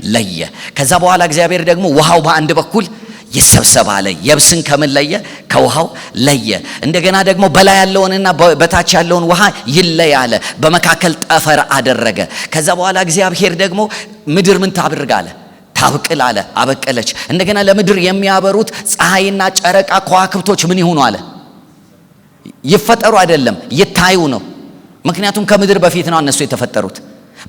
ለየ። ከዛ በኋላ እግዚአብሔር ደግሞ ውሃው በአንድ በኩል ይሰብሰብ አለ። የብስን ከምን ለየ? ከውሃው ለየ። እንደገና ደግሞ በላይ ያለውንና በታች ያለውን ውሃ ይለይ አለ። በመካከል ጠፈር አደረገ። ከዛ በኋላ እግዚአብሔር ደግሞ ምድር ምን ታብርግ አለ? ታብቅል አለ። አበቀለች። እንደገና ለምድር የሚያበሩት ፀሐይና ጨረቃ ከዋክብቶች ምን ይሁኑ አለ? ይፈጠሩ አይደለም ይታዩ ነው። ምክንያቱም ከምድር በፊት ነው እነሱ የተፈጠሩት።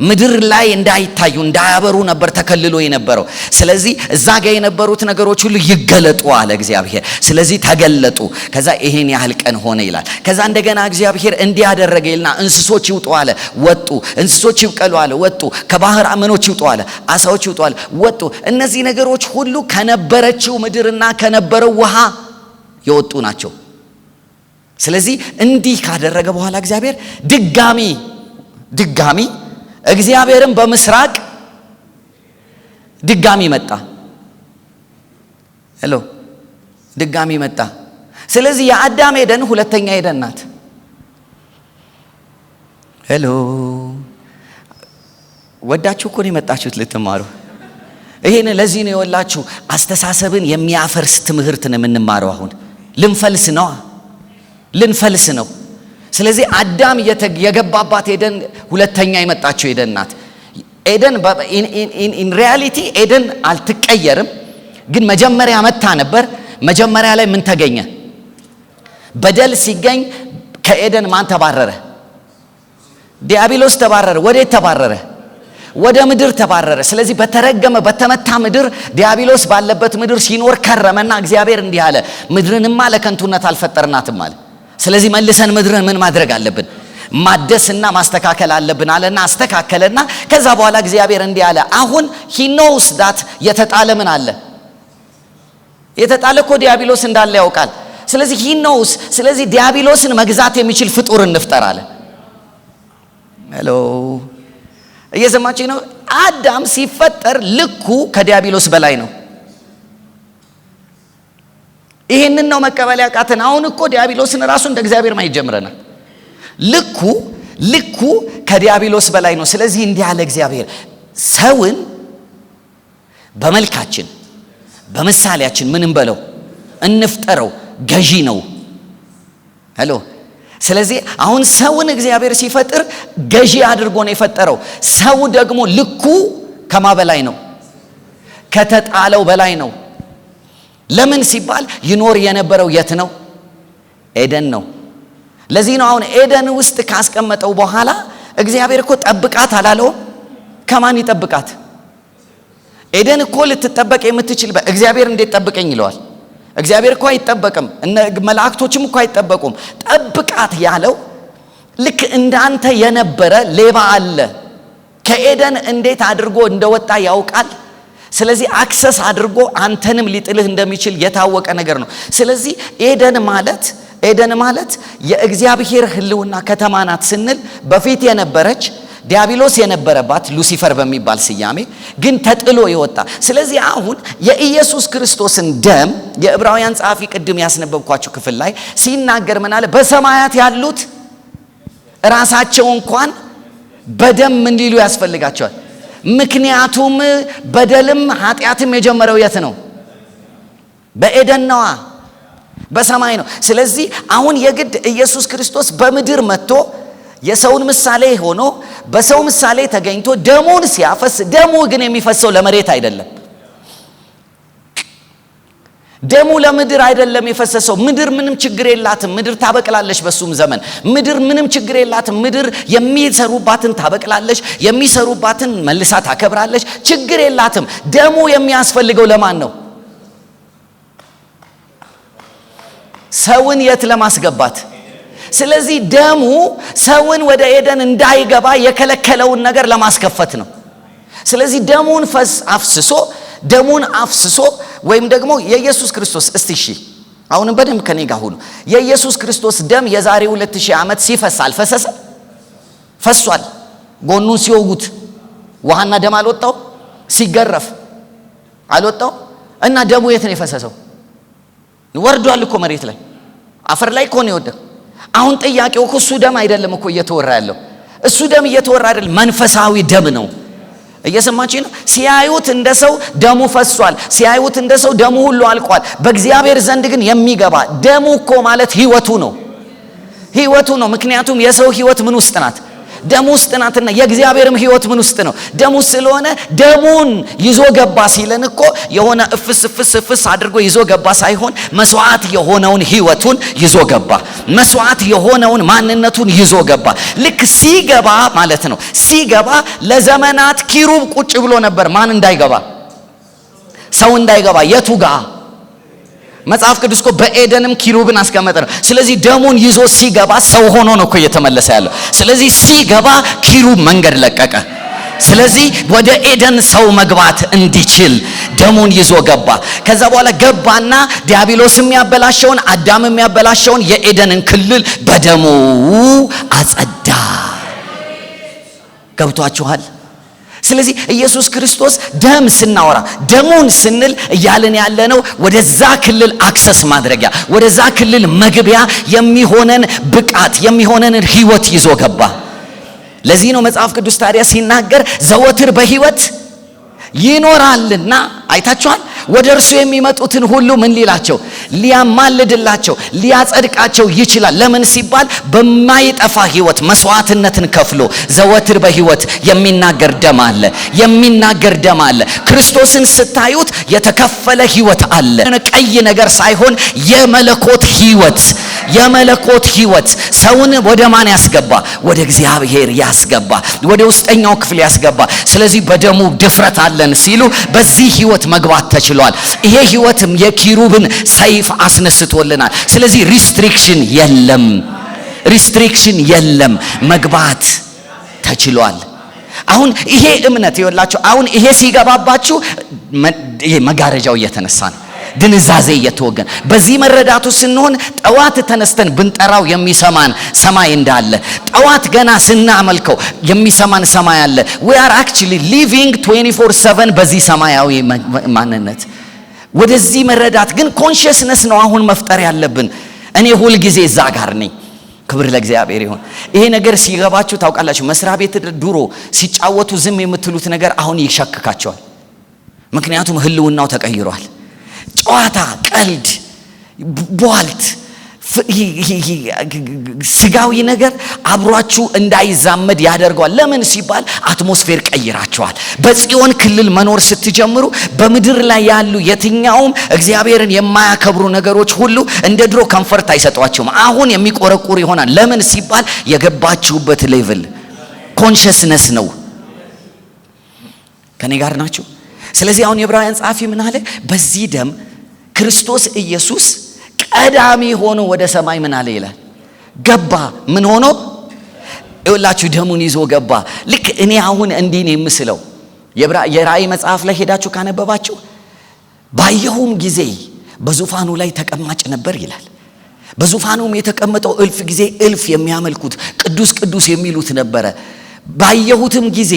ምድር ላይ እንዳይታዩ እንዳያበሩ ነበር ተከልሎ የነበረው። ስለዚህ እዛ ጋር የነበሩት ነገሮች ሁሉ ይገለጡ አለ እግዚአብሔር። ስለዚህ ተገለጡ። ከዛ ይሄን ያህል ቀን ሆነ ይላል። ከዛ እንደገና እግዚአብሔር እንዲያደረገ ይልና እንስሶች ይውጡ አለ፣ ወጡ። እንስሶች ይብቀሉ አለ፣ ወጡ። ከባህር ምኖች ይውጡ አለ፣ አሳዎች ይውጡ አለ፣ ወጡ። እነዚህ ነገሮች ሁሉ ከነበረችው ምድርና ከነበረው ውሃ የወጡ ናቸው። ስለዚህ እንዲህ ካደረገ በኋላ እግዚአብሔር ድጋሚ እግዚአብሔርን በምስራቅ ድጋሚ መጣ። ድጋሚ መጣ። ስለዚህ የአዳም ኤደን ሁለተኛ ኤደን ናት። ወዳችሁ እኮ ነው የመጣችሁት ልትማሩ። ይሄን ለዚህ ነው የወላችሁ አስተሳሰብን የሚያፈርስ ትምህርት ነው የምንማረው። አሁን ልንፈልስ ነው። ስለዚህ አዳም የገባባት ኤደን ሁለተኛ የመጣችው ኤደን ናት። ኤደን ኢን ሪያሊቲ ኤደን አልትቀየርም፣ ግን መጀመሪያ መታ ነበር። መጀመሪያ ላይ ምን ተገኘ? በደል ሲገኝ ከኤደን ማን ተባረረ? ዲያብሎስ ተባረረ። ወዴት ተባረረ? ወደ ምድር ተባረረ። ስለዚህ በተረገመ በተመታ ምድር ዲያብሎስ ባለበት ምድር ሲኖር ከረመና እግዚአብሔር እንዲህ አለ፣ ምድርንማ ለከንቱነት አልፈጠርናትም አለ። ስለዚህ መልሰን ምድርን ምን ማድረግ አለብን? ማደስና ማስተካከል አለብን አለና አስተካከለና ከዛ በኋላ እግዚአብሔር እንዲህ አለ፣ አሁን he knows that የተጣለ ምን አለ? የተጣለ እኮ ዲያብሎስ እንዳለ ያውቃል። ስለዚህ he knows፣ ስለዚህ ዲያብሎስን መግዛት የሚችል ፍጡር እንፍጠር አለ። እየሰማችሁ ነው? አዳም ሲፈጠር ልኩ ከዲያብሎስ በላይ ነው። ይሄንን ነው መቀበል ያቃተን። አሁን እኮ ዲያብሎስን ራሱ እንደ እግዚአብሔር ማየት ጀምረናል። ልኩ ከዲያብሎስ በላይ ነው። ስለዚህ እንዲህ ያለ እግዚአብሔር ሰውን በመልካችን በምሳሌያችን ምንም በለው እንፍጠረው ገዢ ነው። ሄሎ። ስለዚህ አሁን ሰውን እግዚአብሔር ሲፈጥር ገዢ አድርጎ ነው የፈጠረው። ሰው ደግሞ ልኩ ከማ በላይ ነው? ከተጣለው በላይ ነው። ለምን ሲባል ይኖር የነበረው የት ነው? ኤደን ነው። ለዚህ ነው አሁን ኤደን ውስጥ ካስቀመጠው በኋላ እግዚአብሔር እኮ ጠብቃት አላለውም? ከማን ይጠብቃት? ኤደን እኮ ልትጠበቅ የምትችል እግዚአብሔር እንዴት ጠብቀኝ ይለዋል? እግዚአብሔር እኮ አይጠበቅም። መላእክቶችም እኮ አይጠበቁም። ጠብቃት ያለው ልክ እንዳንተ የነበረ ሌባ አለ። ከኤደን እንዴት አድርጎ እንደወጣ ያውቃል። ስለዚህ አክሰስ አድርጎ አንተንም ሊጥልህ እንደሚችል የታወቀ ነገር ነው። ስለዚህ ኤደን ማለት የእግዚአብሔር ሕልውና ከተማ ናት ስንል በፊት የነበረች ዲያብሎስ የነበረባት ሉሲፈር በሚባል ስያሜ ግን ተጥሎ የወጣ። ስለዚህ አሁን የኢየሱስ ክርስቶስን ደም የዕብራውያን ጸሐፊ ቅድም ያስነበብኳቸው ክፍል ላይ ሲናገር ምን አለ? በሰማያት ያሉት ራሳቸው እንኳን በደም ምን ሊሉ ያስፈልጋቸዋል? ምክንያቱም በደልም ኃጢአትም የጀመረው የት ነው? በኤደን ነዋ፣ በሰማይ ነው። ስለዚህ አሁን የግድ ኢየሱስ ክርስቶስ በምድር መጥቶ የሰውን ምሳሌ ሆኖ በሰው ምሳሌ ተገኝቶ ደሙን ሲያፈስ፣ ደሙ ግን የሚፈሰው ለመሬት አይደለም። ደሙ ለምድር አይደለም የፈሰሰው። ምድር ምንም ችግር የላትም። ምድር ታበቅላለች። በሱም ዘመን ምድር ምንም ችግር የላትም። ምድር የሚሰሩባትን ታበቅላለች፣ የሚሰሩባትን መልሳ ታከብራለች። ችግር የላትም። ደሙ የሚያስፈልገው ለማን ነው? ሰውን የት ለማስገባት? ስለዚህ ደሙ ሰውን ወደ ኤደን እንዳይገባ የከለከለውን ነገር ለማስከፈት ነው። ስለዚህ ደሙን አፍስሶ ወይም ደግሞ የኢየሱስ ክርስቶስ እሺ አሁንም በደንብ ከኔ ጋር ሁኑ። የኢየሱስ ክርስቶስ ደም የዛሬ 2000 ዓመት ሲፈስ አልፈሰሰ? ፈሷል። ጎኑን ሲወጉት ውሃና ደም አልወጣው? ሲገረፍ አልወጣው? እና ደሙ የት ነው የፈሰሰው? ወርዷል እኮ መሬት ላይ አፈር ላይ እኮ ነው የወደቀው። አሁን ጥያቄው እሱ ደም አይደለም እኮ እየተወራ ያለው። እሱ ደም እየተወራ አይደለም፣ መንፈሳዊ ደም ነው። እየሰማችሁ ነው? ሲያዩት እንደሰው ደሙ ፈሷል። ሲያዩት እንደሰው ደሙ ሁሉ አልቋል። በእግዚአብሔር ዘንድ ግን የሚገባ ደሙ እኮ ማለት ህይወቱ ነው። ምክንያቱም የሰው ህይወት ምን ውስጥ ናት? ደሙ ውስጥ ናትና የእግዚአብሔርም ህይወት ምን ውስጥ ነው? ደሙ ስለሆነ ደሙን ይዞ ገባ ሲለን እኮ የሆነ እፍስ አድርጎ ይዞ ገባ ሳይሆን መስዋዕት የሆነውን ህይወቱን ይዞ ገባ። መስዋዕት የሆነውን ማንነቱን ይዞ ገባ። ልክ ሲገባ ማለት ነው። ሲገባ ለዘመናት ኪሩብ ቁጭ ብሎ ነበር። ማን እንዳይገባ? ሰው እንዳይገባ። የቱ ጋር? መጽሐፍ ቅዱስ እኮ በኤደንም ኪሩብን አስቀመጠ ነው። ስለዚህ ደሙን ይዞ ሲገባ ሰው ሆኖ ነው እኮ እየተመለሰ ያለው። ስለዚህ ሲገባ ኪሩብ መንገድ ለቀቀ። ስለዚህ ወደ ኤደን ሰው መግባት እንዲችል ደሙን ይዞ ገባ። ከዛ በኋላ ገባና ዲያብሎስ የሚያበላሸውን አዳም የሚያበላሸውን የኤደንን ክልል በደሙ አጸዳ። ገብቷችኋል? ስለዚህ ኢየሱስ ክርስቶስ ደም ስናወራ ደሙን ስንል እያለን ያለነው ወደዛ ክልል አክሰስ ማድረጊያ ወደዛ ክልል መግቢያ የሚሆነን ብቃት የሚሆነን ህይወት ይዞ ገባ። ለዚህ ነው መጽሐፍ ቅዱስ ታዲያ ሲናገር ዘወትር በህይወት ይኖራልና አይታችኋል። ወደ እርሱ የሚመጡትን ሁሉ ምን ሊላቸው? ሊያማልድላቸው፣ ሊያጸድቃቸው ይችላል። ለምን ሲባል በማይጠፋ ህይወት መስዋዕትነትን ከፍሎ ዘወትር በህይወት የሚናገር ደም አለ። ክርስቶስን ስታዩት የተከፈለ ህይወት አለ። ቀይ ነገር ሳይሆን የመለኮት ህይወት ሰውን ወደ ማን ያስገባ? ወደ እግዚአብሔር ያስገባ፣ ወደ ውስጠኛው ክፍል ያስገባ። ስለዚህ በደሙ ድፍረት አለን ሲሉ በዚህ ህይወት መግባት ተችሏል። ይሄ ህይወትም የኪሩብን ሰይፍ አስነስቶልናል። ስለዚህ ሪስትሪክሽን የለም፣ መግባት ተችሏል። አሁን ይሄ እምነት ይወላችሁ፣ አሁን ይሄ ሲገባባችሁ ይሄ መጋረጃው እየተነሳ ነው፣ ድንዛዜ እየተወገን። በዚህ መረዳቱ ስንሆን ጠዋት ተነስተን ብንጠራው የሚሰማን ሰማይ እንዳለ፣ ጠዋት ገና ስናመልከው የሚሰማን ሰማይ አለ። we are actually living 24/7 በዚህ ሰማያዊ ማንነት። ወደዚህ መረዳት ግን ኮንሺየስነስ ነው አሁን መፍጠር ያለብን። እኔ ሁል ጊዜ እዛ ጋር ነኝ። ክብር ለእግዚአብሔር ይሁን። ይሄ ነገር ሲገባችሁ ታውቃላችሁ፣ መስሪያ ቤት ድሮ ሲጫወቱ ዝም የምትሉት ነገር አሁን ይሸክካቸዋል። ምክንያቱም ህልውናው ተቀይሯል። ጨዋታ፣ ቀልድ፣ ቧልት፣ ስጋዊ ነገር አብሯችሁ እንዳይዛመድ ያደርገዋል። ለምን ሲባል አትሞስፌር ቀይራቸዋል። በጽዮን ክልል መኖር ስትጀምሩ በምድር ላይ ያሉ የትኛውም እግዚአብሔርን የማያከብሩ ነገሮች ሁሉ እንደ ድሮ ኮምፈርት አይሰጧቸውም። አሁን የሚቆረቁር ይሆናል። ለምን ሲባል የገባችሁበት ሌቭል ኮንሽስነስ ነው። ከኔ ጋር ናችሁ? ስለዚህ አሁን የዕብራውያን ጸሐፊ ምን አለ? በዚህ ደም ክርስቶስ ኢየሱስ ቀዳሚ ሆኖ ወደ ሰማይ ምን አለ ይላል? ገባ። ምን ሆኖ? ይኸውላችሁ ደሙን ይዞ ገባ። ልክ እኔ አሁን እንዲህ ነው የምስለው። የራእይ መጽሐፍ ላይ ሄዳችሁ ካነበባችሁ ባየሁም ጊዜ በዙፋኑ ላይ ተቀማጭ ነበር ይላል። በዙፋኑም የተቀመጠው እልፍ ጊዜ እልፍ የሚያመልኩት ቅዱስ ቅዱስ የሚሉት ነበረ። ባየሁትም ጊዜ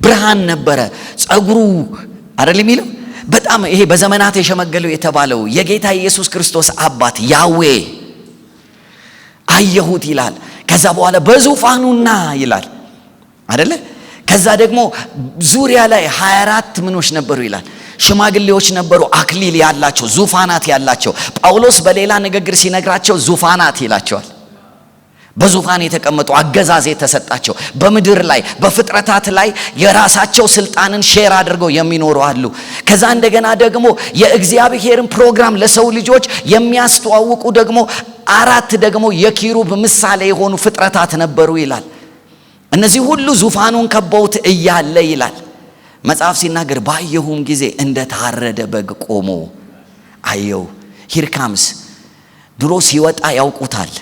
ብርሃን ነበረ። ጸጉሩ አይደል የሚለው በጣም ይሄ በዘመናት የሸመገለው የተባለው የጌታ ኢየሱስ ክርስቶስ አባት ያዌ አየሁት ይላል። ከዛ በኋላ በዙፋኑና ይላል አይደለ? ከዛ ደግሞ ዙሪያ ላይ 24 ምኖች ነበሩ ይላል። ሽማግሌዎች ነበሩ፣ አክሊል ያላቸው ዙፋናት ያላቸው። ጳውሎስ በሌላ ንግግር ሲነግራቸው ዙፋናት ይላቸዋል። በዙፋን የተቀመጡ አገዛዝ የተሰጣቸው በምድር ላይ በፍጥረታት ላይ የራሳቸው ስልጣንን ሼር አድርገው የሚኖሩ አሉ። ከዛ እንደገና ደግሞ የእግዚአብሔርን ፕሮግራም ለሰው ልጆች የሚያስተዋውቁ ደግሞ 4 ደግሞ የኪሩብ ምሳሌ የሆኑ ፍጥረታት ነበሩ ይላል። እነዚህ ሁሉ ዙፋኑን ከበውት እያለ ይላል መጽሐፍ ሲናገር ባየሁም ጊዜ እንደ ታረደ በግ ቆሞ አየው። ሂርካምስ ድሮ ሲወጣ ያውቁታል፣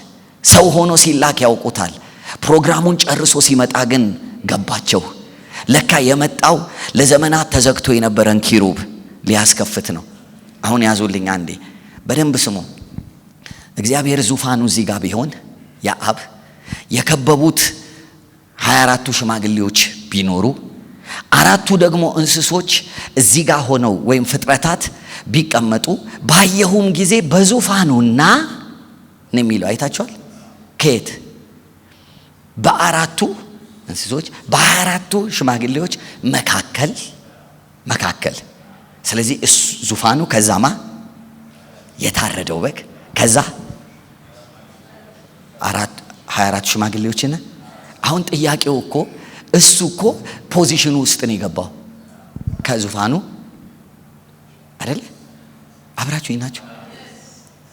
ሰው ሆኖ ሲላክ ያውቁታል። ፕሮግራሙን ጨርሶ ሲመጣ ግን ገባቸው። ለካ የመጣው ለዘመናት ተዘግቶ የነበረን ኪሩብ ሊያስከፍት ነው። አሁን ያዙልኝ አንዴ በደንብ ስሙ። እግዚአብሔር ዙፋኑ እዚህ ጋር ቢሆን የአብ የከበቡት 24ቱ ሽማግሌዎች ቢኖሩ 4ቱ ደግሞ እንስሶች እዚህ ጋር ሆነው ወይም ፍጥረታት ቢቀመጡ ባየሁም ጊዜ በዙፋኑና ነው የሚለው አይታችኋል። ከየት? በ4ቱ እንስሶች በ24ቱ ሽማግሌዎች መካከል። ስለዚህ ዙፋኑ ከዛማ የታረደው በግ ከዛ 24ቱ ሽማግሌዎችን። አሁን ጥያቄው እኮ እሱ እኮ ፖዚሽኑ ውስጥ ነው የገባው ከዙፋኑ አይደለ? አብራችሁ ናችሁ?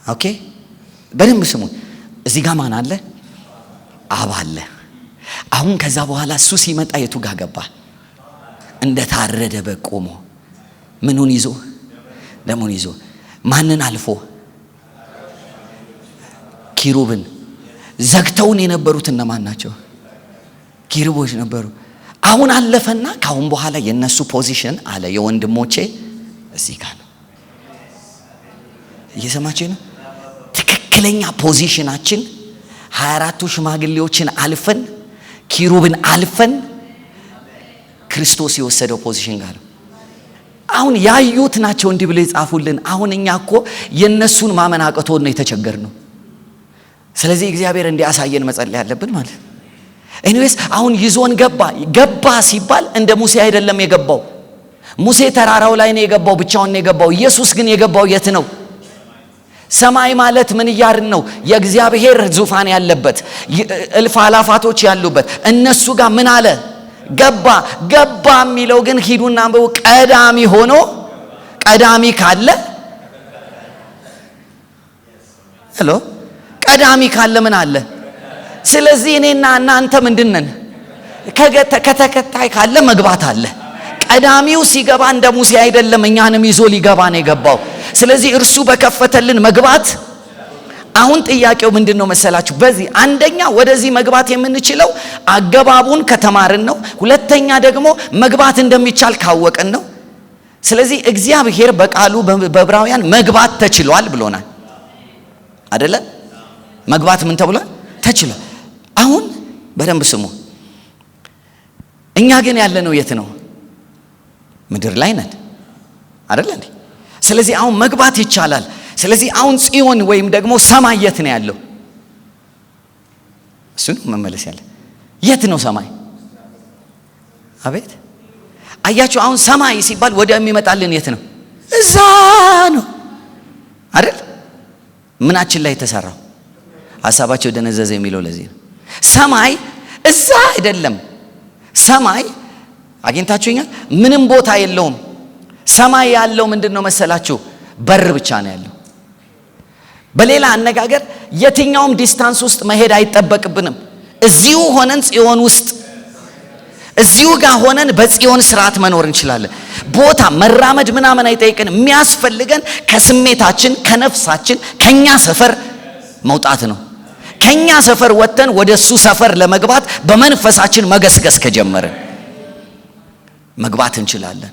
ኦኬ በደንብ ስሙን። እዚህ ጋር ማን አለ? አብ አለ። አሁን ከዛ በኋላ እሱ ሲመጣ የቱ ጋር ገባ? እንደ ታረደ በግ ቆሞ ምኑን ይዞ? ደሙን ይዞ። ማንን አልፎ? ኪሩብን። ዘግተውን የነበሩት እነማን ናቸው? ኪሩቦች ነበሩ። አሁን አለፈና ካሁን በኋላ የነሱ ፖዚሽን አለ የወንድሞቼ እዚህ ጋር ነው። እየሰማችሁ ነው? ትክክለኛ ፖዚሽናችን 24ቱ ሽማግሌዎችን አልፈን ኪሩብን አልፈን ክርስቶስ የወሰደው ፖዚሽን ጋር ነው። አሁን ያዩት ናቸው እንዲህ ብለው የጻፉልን። አሁን እኛ እኮ የነሱን ማመን አቅቶን ነው የተቸገርነው። ስለዚህ እግዚአብሔር እንዲያሳየን መጸለይ ያለብን ማለት ነው። ኤኒዌይስ አሁን ይዞን ገባ ሲባል እንደ ሙሴ አይደለም የገባው። ሙሴ ተራራው ላይ ነው የገባው፣ ብቻውን ነው የገባው። ኢየሱስ ግን የገባው የት ነው? ሰማይ ማለት ምን እያርን ነው? የእግዚአብሔር ዙፋን ያለበት እልፍ አላፋቶች ያሉበት እነሱ ጋር ምን አለ? ገባ የሚለው ግን ሂዱና አንብቡ። ቀዳሚ ሆኖ ቀዳሚ ካለ ሄሎ ቀዳሚ ካለ ምን አለ? ስለዚህ እኔና እናንተ ምንድነን? ከተከታይ ካለ መግባት አለ። ቀዳሚው ሲገባ እንደ ሙሴ አይደለም፣ እኛንም ይዞ ሊገባ ነው የገባው። ስለዚህ እርሱ በከፈተልን መግባት። አሁን ጥያቄው ምንድነው መሰላችሁ? በዚህ አንደኛ ወደዚህ መግባት የምንችለው አገባቡን ከተማርን ነው። ሁለተኛ ደግሞ መግባት እንደሚቻል ካወቅን ነው። ስለዚህ እግዚአብሔር በቃሉ በዕብራውያን መግባት ተችሏል ብሎናል አይደለ? መግባት ምን ተብሏል? ተችሏል። አሁን በደንብ ስሙ። እኛ ግን ያለነው የት ነው? ምድር ላይ ነን አይደል እንዴ? ስለዚህ አሁን መግባት ይቻላል። ስለዚህ አሁን ጽዮን ወይም ደግሞ ሰማይ የት ነው ያለው? እሱን መመለስ ያለ የት ነው ሰማይ? አቤት አያችሁ፣ አሁን ሰማይ ሲባል ወዲያ የሚመጣልን የት ነው? እዛ ነው አይደል? ምናችን ላይ የተሰራው ሐሳባቸው ደነዘዘ የሚለው ለዚህ ነው። ሰማይ እዛ አይደለም። ሰማይ አግኝታችሁኛል? ምንም ቦታ የለውም። ሰማይ ያለው ምንድነው መሰላችሁ? በር ብቻ ነው ያለው። በሌላ አነጋገር የትኛውም ዲስታንስ ውስጥ መሄድ አይጠበቅብንም። እዚሁ ሆነን ጽዮን ውስጥ እዚሁ ጋር ሆነን በጽዮን ስርዓት መኖር እንችላለን። ቦታ መራመድ ምናምን አይጠይቅንም። የሚያስፈልገን ከስሜታችን ከነፍሳችን ከኛ ሰፈር መውጣት ነው። ከኛ ሰፈር ወጥተን ወደ እሱ ሰፈር ለመግባት በመንፈሳችን መገስገስ ከጀመርን መግባት እንችላለን።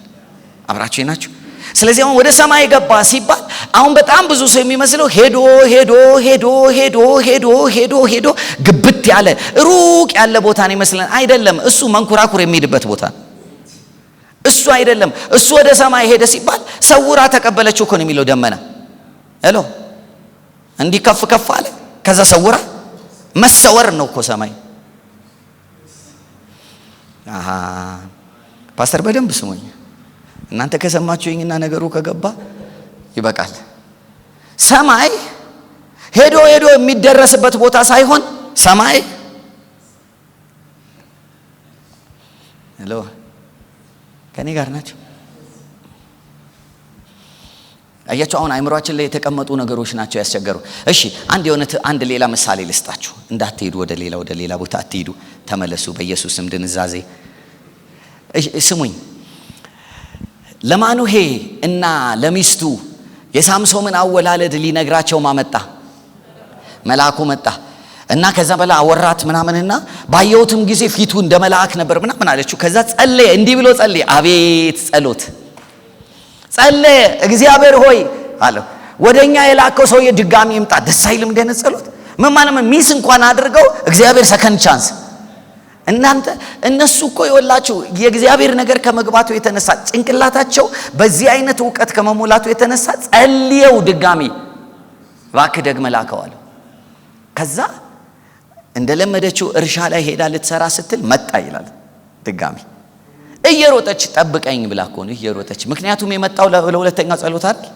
አብራችሁ ናችሁ? ስለዚህ አሁን ወደ ሰማይ ገባ ሲባል አሁን በጣም ብዙ ሰው የሚመስለው ሄዶ ሄዶ ሄዶ ሄዶ ሄዶ ሄዶ ሄዶ ግብት ያለ ሩቅ ያለ ቦታ ነው ይመስለን። አይደለም። እሱ መንኩራኩር የሚሄድበት ቦታ ነው። እሱ አይደለም። እሱ ወደ ሰማይ ሄደ ሲባል ሰውራ ተቀበለችው እኮ ነው የሚለው ደመና። ሄሎ እንዲህ ከፍ ከፍ አለ፣ ከዛ ሰውራ መሰወር ነው እኮ ሰማይ። አሃ ፓስተር በደንብ ስሙኝ። እናንተ ከሰማችሁኝና ነገሩ ከገባ ይበቃል። ሰማይ ሄዶ ሄዶ የሚደረስበት ቦታ ሳይሆን ሰማይ ሄሎ ከኔ ጋር ናቸው። አያችሁ አሁን አይምሮአችን ላይ የተቀመጡ ነገሮች ናቸው ያስቸገሩ። እሺ አንድ ሌላ ምሳሌ ልስጣችሁ። እንዳትሄዱ ወደ ሌላ ቦታ አትሄዱ፣ ተመለሱ በኢየሱስም ድንዛዜ። እሺ ስሙኝ። ለማኑሄ እና ለሚስቱ የሳምሶንን አወላለድ ሊነግራቸው ማመጣ መልአኩ መጣ እና ከዛ በላ አወራት ምናምንና ባየውትም ጊዜ ፊቱ እንደ መልአክ ነበር ምናምን አለችው። ከዛ ጸለየ፣ እንዲህ ብሎ ጸለየ። አቤት ጸሎት! ጸለየ። እግዚአብሔር ሆይ አለው ወደኛ የላከው ሰውዬ ድጋሚ ይምጣ። ደስ አይልም እንደነ ጸሎት? ምን ማለት ሚስ እንኳን አድርገው እግዚአብሔር ሰከንድ ቻንስ። እናንተ እነሱ እኮ ይወላችሁ የእግዚአብሔር ነገር ከመግባቱ የተነሳ ጭንቅላታቸው በዚህ አይነት ዕውቀት ከመሞላቱ የተነሳ ጸልየው ድጋሚ እባክህ ደግመህ ላከው አለው። ከዛ እንደለመደችው እርሻ ላይ ሄዳ ልትሰራ ስትል መጣ ይላል። ድጋሚ እየሮጠች ጠብቀኝ ብላ እኮ ነው እየሮጠች። ምክንያቱም የመጣው ለሁለተኛው ጸሎት አይደል?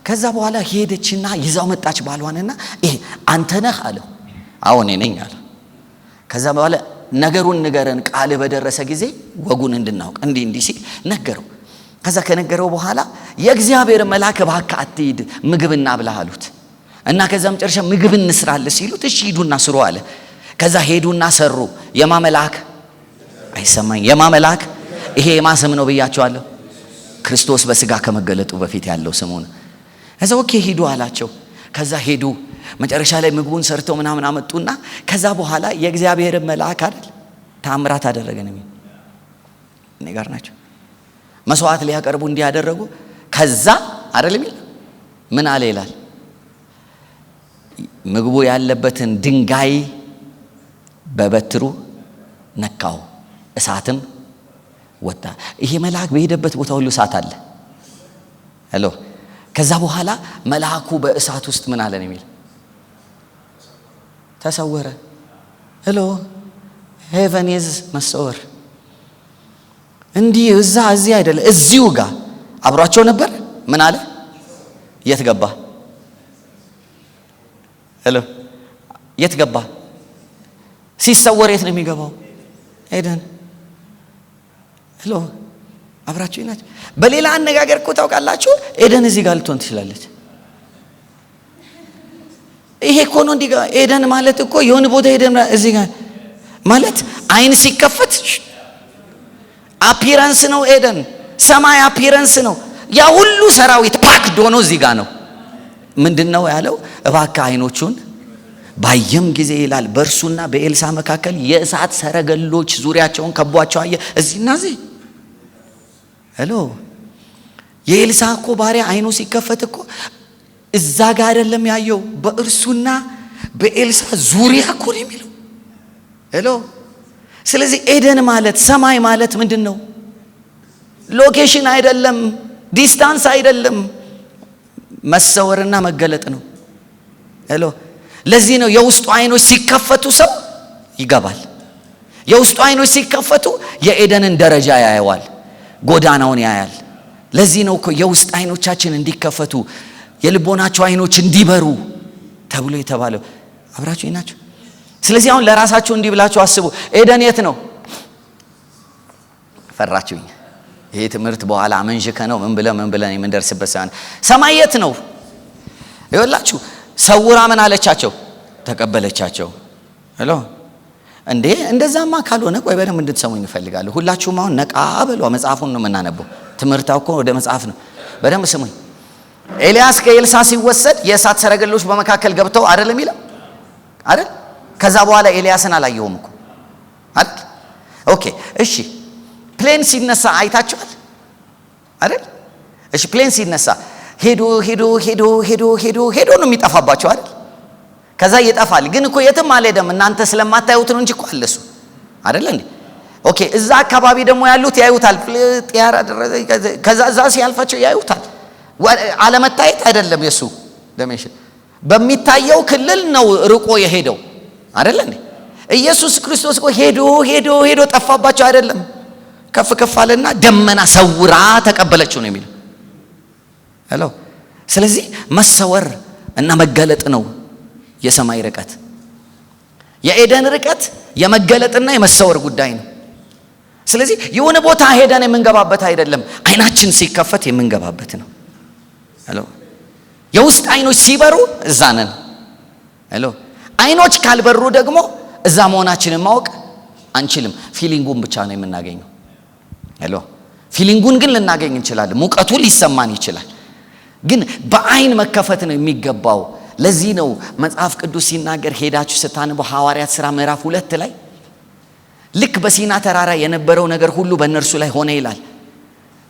ከዛ በኋላ ሄደችና ይዛው መጣች ባሏንና ይሄ አንተ ነህ አለው። አዎ እኔ ነኝ አለ። ከዛ በኋላ ነገሩን ንገረን ቃል በደረሰ ጊዜ ወጉን እንድናውቅ እንዲህ ሲል ነገረው። ከዛ ከነገረው በኋላ የእግዚአብሔር መልአክ እባክህ አትሂድ ምግብና ብላ አሉት። እና ከዛ መጨረሻ ምግብ እንስራለን ሲሉት እሺ ሂዱና ስሩ አለ። ከዛ ሄዱና ሰሩ። የማ መልአክ አይሰማኝ? የማ መልአክ? ይሄ የማ ስም ነው ብያቸዋለሁ። ክርስቶስ በስጋ ከመገለጡ በፊት ያለው ስሙ ነው። ከዛ ኦኬ ሂዱ አላቸው። ከዛ ሄዱ። መጨረሻ ላይ ምግቡን ሰርተው ምናምን አመጡና ከዛ በኋላ የእግዚአብሔር መልአክ አይደል ታምራት አደረገ ነው። እኔ ጋር ናቸው። መስዋዕት ሊያቀርቡ እንዲያደረጉ ከዛ አይደል የሚል ምን አለ ይላል ምግቡ ያለበትን ድንጋይ በበትሩ ነካው፣ እሳትም ወጣ። ይሄ መልአክ በሄደበት ቦታ ሁሉ እሳት አለ። ሄሎ ከዛ በኋላ መልአኩ በእሳት ውስጥ ምን አለ ነው የሚል ተሰወረ። ሄሎ ሄቨን ኢዝ መሰወር። እንዲህ እዚህ አይደለም እዚሁ ጋር አብሯቸው ነበር። ምን አለ? የት ገባ? ሄሎ የት ገባ? ሲሰወር የት ነው የሚገባው? ኤደን። ሄሎ አብራችሁ ናችሁ። በሌላ አነጋገር እኮ ታውቃላችሁ ኤደን እዚህ ጋር ልትሆን ትችላለች። ይሄ እኮ ነው እንዲህ ጋር ኤደን ማለት እኮ የሆነ ቦታ ኤደን እዚህ ጋር ማለት አይን ሲከፈት አፒራንስ ነው። ኤደን ሰማይ አፒራንስ ነው። ያ ሁሉ ሰራዊት ፓክድ ሆኖ እዚህ ጋር ነው። ምንድነው ያለው? እባክህ አይኖቹን ባየም ጊዜ ይላል በእርሱና በኤልሳ መካከል የእሳት ሰረገሎች ዙሪያቸውን ከቧቸው አየ። እዚህና እዚህ ሄሎ የኤልሳ እኮ ባሪያ አይኑ ሲከፈት እኮ እዛ ጋር አይደለም ያየው፣ በእርሱና በኤልሳ ዙሪያ እኮ ነው የሚለው። ሄሎ ስለዚህ ኤደን ማለት ሰማይ ማለት ምንድን ነው? ሎኬሽን አይደለም፣ ዲስታንስ አይደለም፣ መሰወርና መገለጥ ነው። ሄሎ ለዚህ ነው የውስጡ አይኖች ሲከፈቱ ሰው ይገባል። የውስጡ አይኖች ሲከፈቱ የኤደንን ደረጃ ያየዋል፣ ጎዳናውን ያያል። ለዚህ ነው እኮ የውስጥ አይኖቻችን እንዲከፈቱ የልቦናቸው አይኖች እንዲበሩ ተብሎ የተባለው። አብራችሁ ናችሁ። ስለዚህ አሁን ለራሳችሁ እንዲህ ብላችሁ አስቡ። ኤደን የት ነው? ፈራችሁኝ። ይሄ ትምህርት በኋላ መንሽከ ነው ምን ብለን የምንደርስበት ሳይሆን ሰማይ የት ነው? ይኸውላችሁ ሰውራ ምን አለቻቸው? ተቀበለቻቸው። ሄሎ እንዴ! እንደዛማ ካልሆነ ቆይ በደንብ እንድትሰሙኝ እፈልጋለሁ። ሁላችሁም አሁን ነቃ በሉ። መጽሐፉን ነው የምናነበው። ትምህርታው እኮ ወደ መጽሐፍ ነው። በደንብ ስሙኝ። ኤልያስ ከኤልሳ ሲወሰድ የእሳት ሰረገሎች በመካከል ገብተው አይደለም ይላል አይደል? ከዛ በኋላ ኤልያስን አላየውም እኮ አይደል? ኦኬ እሺ። ፕሌን ሲነሳ አይታችኋል አይደል? እሺ ፕሌን ሲነሳ ሄዶ ነው የሚጠፋባቸው አይደል? ከዛ ይጠፋል። ግን እኮ የትም አልሄደም። እናንተ ስለማታዩት ነው እንጂ እኮ አለ እሱ አይደል እንዴ? ኦኬ እዛ አካባቢ ደግሞ ያሉት ያዩታል። ጢያራ ከዛ እዛ ሲያልፋቸው ያዩታል። አለመታየት አይደለም የሱ ዲሜንሽን፣ በሚታየው ክልል ነው ርቆ የሄደው አይደል እንዴ? ኢየሱስ ክርስቶስ እኮ ሄዶ ጠፋባቸው አይደለም። ከፍ አለና ደመና ሰውራ ተቀበለችው ነው የሚለው። ሄሎ ስለዚህ መሰወር እና መገለጥ ነው የሰማይ ርቀት። የኤደን ርቀት የመገለጥና የመሰወር ጉዳይ ነው። ስለዚህ የሆነ ቦታ ሄደን የምንገባበት አይደለም፣ አይናችን ሲከፈት የምንገባበት ነው። ሄሎ የውስጥ አይኖች ሲበሩ እዛ ነን። ሄሎ አይኖች ካልበሩ ደግሞ እዛ መሆናችንን ማወቅ አንችልም። ፊሊንጉን ብቻ ነው የምናገኘው። ሄሎ ፊሊንጉን ግን ልናገኝ እንችላለን። ሙቀቱ ሊሰማን ይችላል። ግን በአይን መከፈት ነው የሚገባው። ለዚህ ነው መጽሐፍ ቅዱስ ሲናገር ሄዳችሁ ስታነቡ ሐዋርያት ሥራ ምዕራፍ 2 ላይ ልክ በሲና ተራራ የነበረው ነገር ሁሉ በእነርሱ ላይ ሆነ ይላል።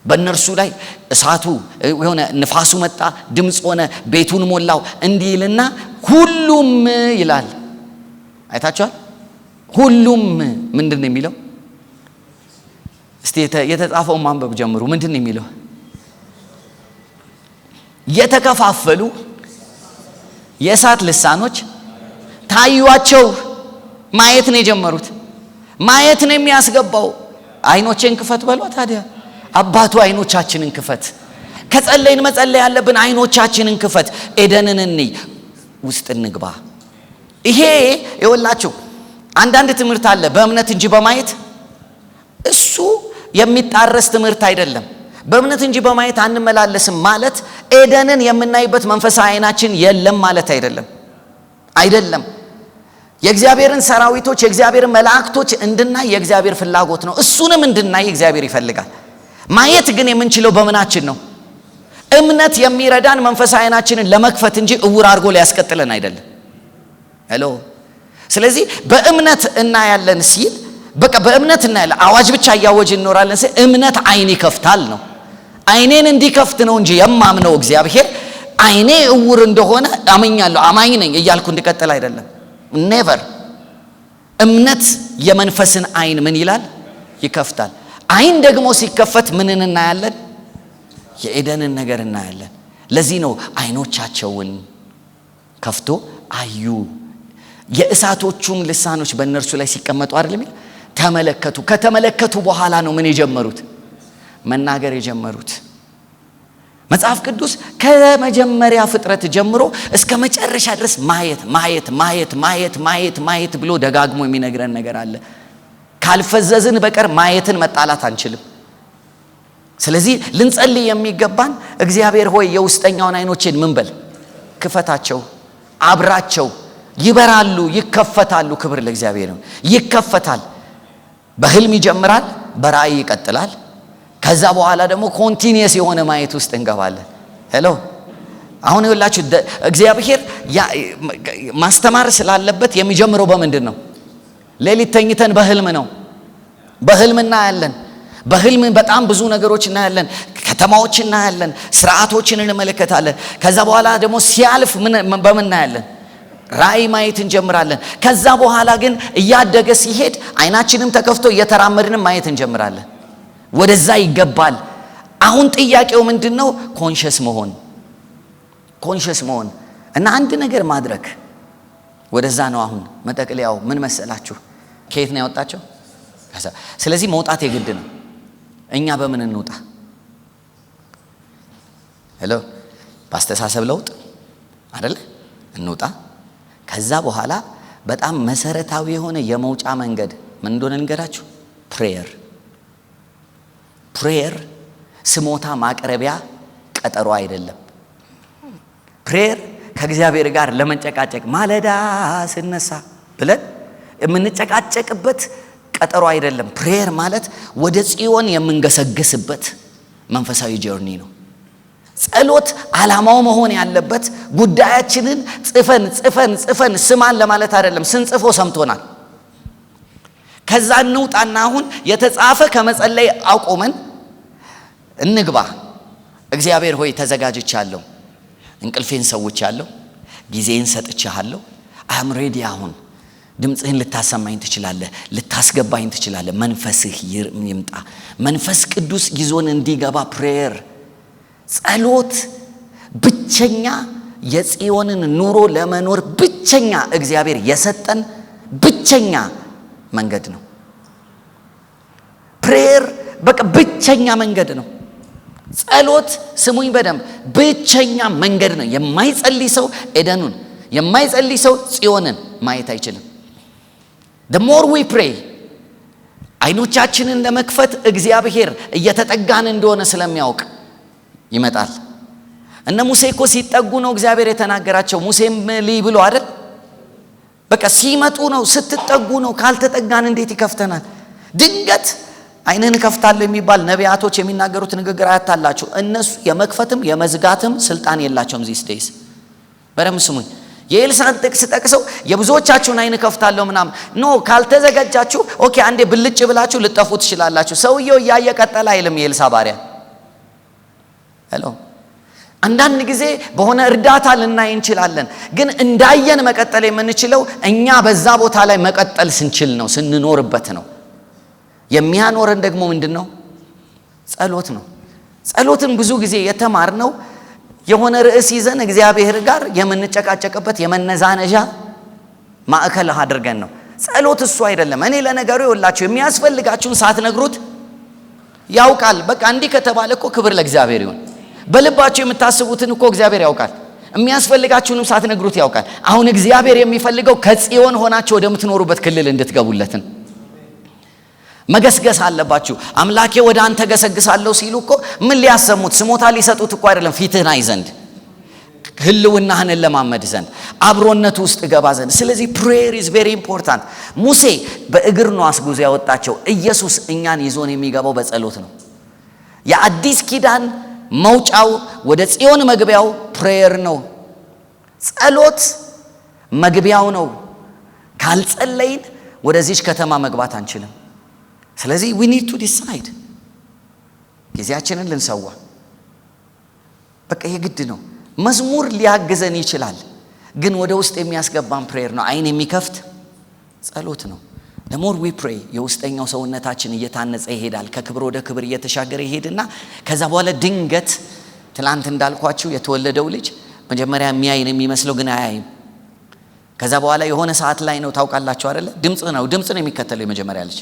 በእነርሱ ላይ እሳቱ የሆነ ንፋሱ መጣ፣ ድምፅ ሆነ፣ ቤቱን ሞላው። እንዲህ ይልና ሁሉም ይላል። አይታችኋል? ሁሉም ምንድን ነው የሚለው? እስቲ የተጻፈውን ማንበብ ጀምሩ። ምንድን ነው የሚለው? የተከፋፈሉ የእሳት ልሳኖች ታዩአቸው። ማየት ነው የጀመሩት። ማየት ነው የሚያስገባው። አይኖቼን ክፈት በሏ ታዲያ። አባቱ አይኖቻችንን ክፈት። ከጸለይን መጸለይ ያለብን አይኖቻችንን ክፈት። ኤደንን እንይ፣ ውስጥ እንግባ። ይሄ ይኸውላችሁ አንዳንድ ትምህርት አለ በእምነት እንጂ በማየት። እሱ የሚጣረስ ትምህርት አይደለም። በእምነት እንጂ በማየት አንመላለስም ማለት ኤደንን የምናይበት መንፈሳዊ አይናችን የለም ማለት አይደለም። የእግዚአብሔርን ሰራዊቶች የእግዚአብሔርን መላእክቶች እንድናይ የእግዚአብሔር ፍላጎት ነው። እሱንም እንድናይ እግዚአብሔር ይፈልጋል። ማየት ግን የምንችለው በምናችን ነው? እምነት የሚረዳን መንፈሳዊ አይናችንን ለመክፈት እንጂ እውር አድርጎ ሊያስቀጥለን አይደለም። ሄሎ ስለዚህ በእምነት እናያለን ሲል በቃ በእምነት እናያለን። አዋጅ ብቻ እያወጅን እንኖራለን ሲል እምነት አይን ይከፍታል ነው። አይኔን እንዲከፍት ነው እንጂ የማምነው እግዚአብሔር አይኔ እውር እንደሆነ አመኛለሁ አማኝ ነኝ እያልኩ እንድቀጥል አይደለም። ኔቨር። እምነት የመንፈስን አይን ምን ይላል? ይከፍታል። አይን ደግሞ ሲከፈት ምንን እናያለን? የኤደንን ነገር እናያለን። ለዚህ ነው አይኖቻቸውን ከፍቶ አዩ። የእሳቶቹም ልሳኖች በእነርሱ ላይ ሲቀመጡ አይደለም ተመለከቱ። ከተመለከቱ በኋላ ነው ምን የጀመሩት? መናገር የጀመሩት። መጽሐፍ ቅዱስ ከመጀመሪያ ፍጥረት ጀምሮ እስከ መጨረሻ ድረስ ማየት ብሎ ደጋግሞ የሚነግረን ነገር አለ። ካልፈዘዝን በቀር ማየትን መጣላት አንችልም። ስለዚህ ልንጸልይ የሚገባን እግዚአብሔር ሆይ የውስጠኛውን አይኖቼን ምን በል ክፈታቸው፣ አብራቸው፣ ይበራሉ፣ ይከፈታሉ። ክብር ለእግዚአብሔር ነው። ይከፈታል። በህልም ይጀምራል፣ በራእይ ይቀጥላል። ከዛ በኋላ ደግሞ ኮንቲኒየስ የሆነ ማየት ውስጥ እንገባለን። ሄሎ አሁን ይኸውላችሁ እግዚአብሔር ማስተማር ስላለበት የሚጀምረው በምንድን ነው? ሌሊት ተኝተን በህልም ነው። በህልም እናያለን። በህልም በጣም ብዙ ነገሮች እናያለን። ከተማዎች እናያለን። ስርዓቶችን እንመለከታለን። ከዛ በኋላ ደግሞ ሲያልፍ በምን እናያለን? ራእይ ማየት እንጀምራለን። ከዛ በኋላ ግን እያደገ ሲሄድ አይናችንም ተከፍቶ እየተራመድንም ማየት እንጀምራለን። ወደዛ ይገባል። አሁን ጥያቄው ምንድነው? ኮንሸስ መሆን እና አንድ ነገር ማድረግ። ወደዛ ነው። አሁን መጠቅለያው ምን መሰላችሁ? ከየት ነው ያወጣቸው? ስለዚህ መውጣት የግድ ነው። እኛ በምን እንውጣ? ሄሎ በአስተሳሰብ ለውጥ አይደለ? እንውጣ። ከዛ በኋላ በጣም መሰረታዊ የሆነ የመውጫ መንገድ ምን እንደሆነ ልንገራችሁ። ፕሬየር ስሞታ ማቅረቢያ ቀጠሮ አይደለም። ፕሬየር ከእግዚአብሔር ጋር ለመጨቃጨቅ ማለዳ ስነሳ ብለን የምንጨቃጨቅበት ቀጠሮ አይደለም። ፕሬየር ማለት ወደ ጽዮን የምንገሰግስበት መንፈሳዊ ጆርኒ ነው። ጸሎት ዓላማው መሆን ያለበት ጉዳያችንን ጽፈን ስማን ለማለት አይደለም። ስንጽፎ ሰምቶናል። ከዛ እንውጣና አሁን የተጻፈ ከመጸለይ አቆመን እንግባ። እግዚአብሔር ሆይ ተዘጋጅቻለሁ፣ እንቅልፌን ሰውቻለሁ፣ ጊዜን ሰጥቻለሁ። አም ሬዲ። አሁን ድምጽህን ልታሰማኝ ትችላለህ፣ ልታስገባኝ ትችላለህ። መንፈስህ ይምጣ። መንፈስ ቅዱስ ይዞን እንዲገባ ፕሬየር ጸሎት ብቸኛ የጽዮንን ኑሮ ለመኖር ብቸኛ እግዚአብሔር የሰጠን ብቸኛ መንገድ ነው። ፕሬየር በቃ ብቸኛ መንገድ ነው። ጸሎት ስሙኝ በደንብ ብቸኛ መንገድ ነው። የማይጸልይ ሰው ኤደኑን፣ የማይጸልይ ሰው ጽዮንን ማየት አይችልም። the more we pray አይኖቻችንን ለመክፈት እግዚአብሔር እየተጠጋን እንደሆነ ስለሚያውቅ ይመጣል። እነ ሙሴ እኮ ሲጠጉ ነው እግዚአብሔር የተናገራቸው። ሙሴም ልይ ብሎ አይደል? በቃ ሲመጡ ነው፣ ስትጠጉ ነው። ካልተጠጋን እንዴት ይከፍተናል? ድንገት አይንን ከፍታለሁ የሚባል ነቢያቶች የሚናገሩት ንግግር አያታላችሁ። እነሱ የመክፈትም የመዝጋትም ስልጣን የላቸውም። ዚስ ዴይስ በደም ስሙኝ። የኤልሳዕን ጥቅስ ጠቅሰው የብዙዎቻችሁን አይን ከፍታለሁ ምናምን ኖ። ካልተዘጋጃችሁ ኦኬ አንዴ ብልጭ ብላችሁ ልጠፉ ትችላላችሁ። ሰውየው እያየ ቀጠለ አይልም የኤልሳዕ ባሪያ። ሄሎ አንዳንድ ጊዜ በሆነ እርዳታ ልናይ እንችላለን፣ ግን እንዳየን መቀጠል የምንችለው እኛ በዛ ቦታ ላይ መቀጠል ስንችል ነው፣ ስንኖርበት ነው። የሚያኖረን ደግሞ ምንድነው? ጸሎት ነው። ጸሎትን ብዙ ጊዜ የተማርነው የሆነ ርዕስ ይዘን እግዚአብሔር ጋር የምንጨቃጨቅበት የመነዛነዣ ማዕከል አድርገን ነው። ጸሎት እሱ አይደለም። እኔ ለነገሩ ይወላችሁ የሚያስፈልጋችሁን ሳትነግሩት ያውቃል። በቃ እንዲህ ከተባለ እኮ ክብር ለእግዚአብሔር ይሁን። በልባችሁ የምታስቡትን እኮ እግዚአብሔር ያውቃል። የሚያስፈልጋችሁንም ሳትነግሩት ያውቃል። አሁን እግዚአብሔር የሚፈልገው ከጽዮን ሆናችሁ ወደምትኖሩበት ክልል እንድትገቡለትን መገስገስ አለባችሁ። አምላኬ ወደ አንተ ገሰግሳለሁ ሲሉ እኮ ምን ሊያሰሙት? ስሞታ ሊሰጡት እኮ አይደለም፣ ፊትህን አይ ዘንድ፣ ህልውናህን ለማመድ ዘንድ፣ አብሮነት ውስጥ ገባ ዘንድ። ስለዚህ ፕሬየር ኢዝ ቬሪ ኢምፖርታንት። ሙሴ በእግር ነው አስጉዞ ያወጣቸው። ኢየሱስ እኛን ይዞን የሚገባው በጸሎት ነው። የአዲስ ኪዳን መውጫው ወደ ጽዮን መግቢያው ፕሬየር ነው። ጸሎት መግቢያው ነው። ካልጸለይን ወደዚች ከተማ መግባት አንችልም። ስለዚህ we need to decide ጊዜያችንን ልንሰዋ በቃ የግድ ነው። መዝሙር ሊያግዘን ይችላል፣ ግን ወደ ውስጥ የሚያስገባን ፕሬየር ነው። አይን የሚከፍት ጸሎት ነው። the more we pray የውስጠኛው ሰውነታችን እየታነጸ ይሄዳል። ከክብር ወደ ክብር እየተሻገረ ይሄድና ከዛ በኋላ ድንገት ትላንት እንዳልኳችሁ የተወለደው ልጅ መጀመሪያ የሚያይን የሚመስለው ግን አያይም። ከዛ በኋላ የሆነ ሰዓት ላይ ነው ታውቃላችሁ አይደለ? ድምጽ ነው የሚከተለው። የመጀመሪያ ልጅ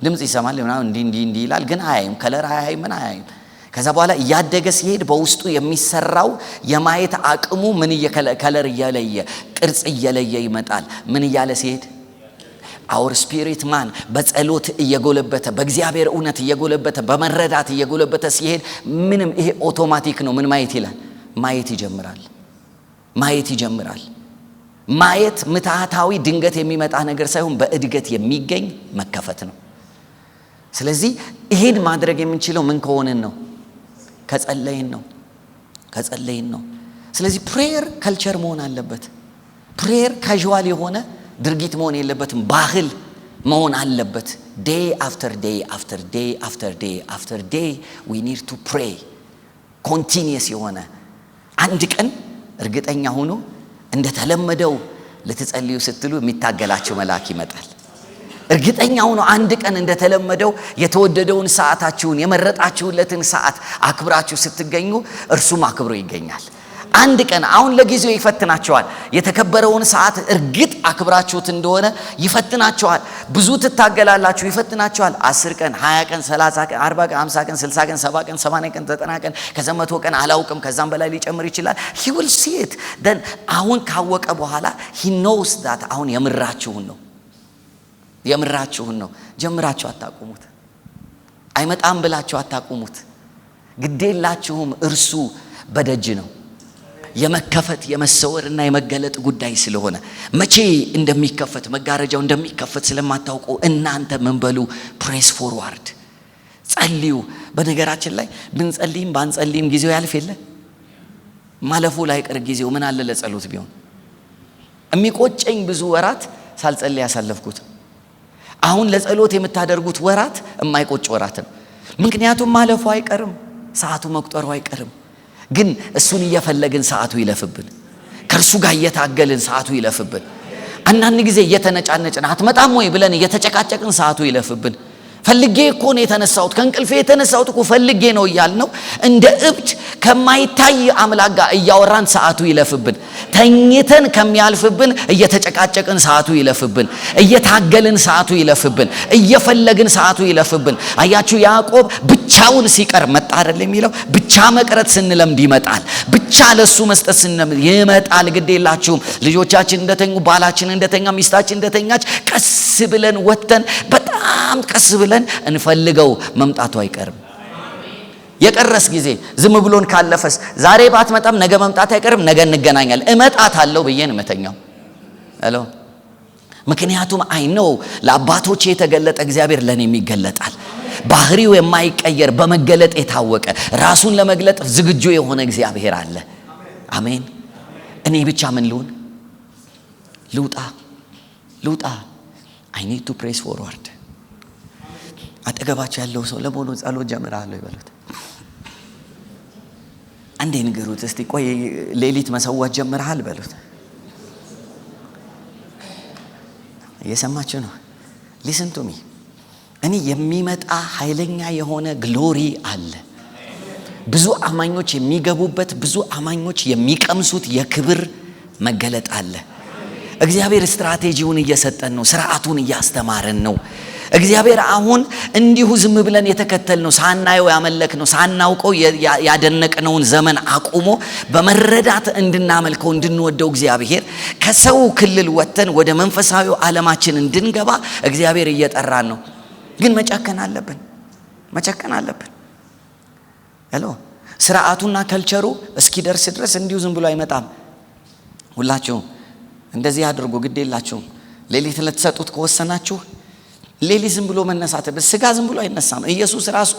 ድምጽ ይሰማል ምናምን እንዲህ ይላል፣ ግን አያይም። ከለር አያይም፣ ምን አያይም። ከዛ በኋላ እያደገ ሲሄድ በውስጡ የሚሰራው የማየት አቅሙ ምን ከለር እየለየ ቅርጽ እየለየ ይመጣል። ምን እያለ ሲሄድ our spirit man በጸሎት እየጎለበተ በእግዚአብሔር እውነት እየጎለበተ በመረዳት እየጎለበተ ሲሄድ ምንም ይሄ ኦቶማቲክ ነው። ምን ማየት ይላል? ማየት ይጀምራል። ማየት ምትሃታዊ ድንገት የሚመጣ ነገር ሳይሆን በእድገት የሚገኝ መከፈት ነው። ስለዚህ ይሄን ማድረግ የምንችለው ምን ከሆነን ነው? ከጸለይን ነው። ስለዚህ ፕሬየር ከልቸር መሆን አለበት። ፕሬየር ካዥዋል የሆነ ድርጊት መሆን የለበትም፣ ባህል መሆን አለበት። ዴይ አፍተር ዴይ we need to pray continuous የሆነ አንድ ቀን እርግጠኛ ሆኖ እንደተለመደው ልትጸልዩ ስትሉ የሚታገላችሁ መልአክ ይመጣል። እርግጠኛ ሆኖ አንድ ቀን እንደተለመደው የተወደደውን ሰዓታችሁን የመረጣችሁለትን ሰዓት አክብራችሁ ስትገኙ እርሱም አክብሮ ይገኛል። አንድ ቀን አሁን ለጊዜው ይፈትናቸዋል። የተከበረውን ሰዓት እርግጥ አክብራችሁት እንደሆነ ይፈትናቸዋል። ብዙ ትታገላላችሁ፣ ይፈትናቸዋል። 10 ቀን 20 ቀን 30 ቀን 40 ቀን 50 ቀን 60 ቀን 70 ቀን 80 ቀን 90 ቀን ከዛ 100 ቀን አላውቅም፣ ከዛም በላይ ሊጨምር ይችላል። he will see it then አሁን ካወቀ በኋላ he knows that አሁን የምራችሁን ነው። ጀምራችሁ አታቁሙት። አይመጣም ብላችሁ አታቁሙት። ግዴላችሁም፣ እርሱ በደጅ ነው። የመከፈት የመሰወርና የመገለጥ ጉዳይ ስለሆነ መቼ እንደሚከፈት መጋረጃው እንደሚከፈት ስለማታውቁ እናንተ ምን በሉ? ፕሬስ ፎርዋርድ፣ ጸልዩ። በነገራችን ላይ ብንጸልይም ባንጸልይም ጊዜው ያልፍ የለ ማለፉ ላይ ቀር ጊዜው ምን አለ ለጸሎት ቢሆን። የሚቆጨኝ ብዙ ወራት ሳልጸልይ ያሳለፍኩት። አሁን ለጸሎት የምታደርጉት ወራት የማይቆጭ ወራት ነው። ምክንያቱም ማለፉ አይቀርም፣ ሰዓቱ መቁጠሩ አይቀርም። ግን እሱን እየፈለግን ሰዓቱ ይለፍብን። ከእርሱ ጋር እየታገልን ሰዓቱ ይለፍብን። አንዳንድ ጊዜ እየተነጫነጭን አትመጣም ወይ ብለን እየተጨቃጨቅን ሰዓቱ ይለፍብን። ፈልጌ እኮ ነው የተነሳሁት፣ ከእንቅልፌ የተነሳሁት እኮ ፈልጌ ነው እያልነው እንደ እብድ ከማይታይ አምላክ ጋር እያወራን ሰዓቱ ይለፍብን። ተኝተን ከሚያልፍብን እየተጨቃጨቅን ሰዓቱ ይለፍብን። እየታገልን ሰዓቱ ይለፍብን። እየፈለግን ሰዓቱ ይለፍብን። አያችሁ ያዕቆብ ብቻውን ሲቀር መጣ አይደል የሚለው? ብቻ መቅረት ስንለምድ ይመጣል። ብቻ ለሱ መስጠት ስንለምድ ይመጣል። ግድ የላችሁም ልጆቻችን እንደተኙ፣ ባላችን እንደተኛ፣ ሚስታችን እንደተኛች ቀስ ብለን ወተን በጣም ቀስ ብለን እንፈልገው፣ መምጣቱ አይቀርም። የቀረስ ጊዜ ዝም ብሎን ካለፈስ ዛሬ ባትመጣም ነገ መምጣት አይቀርም። ነገ እንገናኛለን። እመጣታለሁ ብዬ ነው የምተኛው። ሄሎ ምክንያቱም አይ ነው ለአባቶቼ የተገለጠ እግዚአብሔር ለኔም ይገለጣል። ባህሪው የማይቀየር በመገለጥ የታወቀ ራሱን ለመግለጥ ዝግጁ የሆነ እግዚአብሔር አለ። አሜን። እኔ ብቻ ምን ልውጣ I need to press forward። አጠገባቸው ያለው ሰው ለሞኖ ጸሎት ጀምራለሁ ይበሉት። አንዴ ንገሩት እስቲ፣ ቆይ ሌሊት መሰዋት ጀምረሃል በሉት። እየሰማችሁ ነው? ሊስን ቱ ሚ። እኔ የሚመጣ ኃይለኛ የሆነ ግሎሪ አለ። ብዙ አማኞች የሚገቡበት፣ ብዙ አማኞች የሚቀምሱት የክብር መገለጥ አለ። እግዚአብሔር ስትራቴጂውን እየሰጠን ነው፣ ስርዓቱን እያስተማረን ነው። እግዚአብሔር አሁን እንዲሁ ዝም ብለን የተከተልነው ሳናየው ያመለክነው ሳናውቀው ያደነቅነውን ዘመን አቁሞ በመረዳት እንድናመልከው እንድንወደው እግዚአብሔር ከሰው ክልል ወጥተን ወደ መንፈሳዊ ዓለማችን እንድንገባ እግዚአብሔር እየጠራን ነው። ግን መጨከን አለብን። ሄሎ ስርዓቱና ከልቸሩ እስኪደርስ ድረስ እንዲሁ ዝም ብሎ አይመጣም። ሁላችሁም እንደዚህ አድርጉ። ግድ የላችሁም። ሌሊት ለተሰጡት ከወሰናችሁ ሌሊት ዝም ብሎ መነሳት፣ ስጋ ዝም ብሎ አይነሳም። ኢየሱስ ራሱ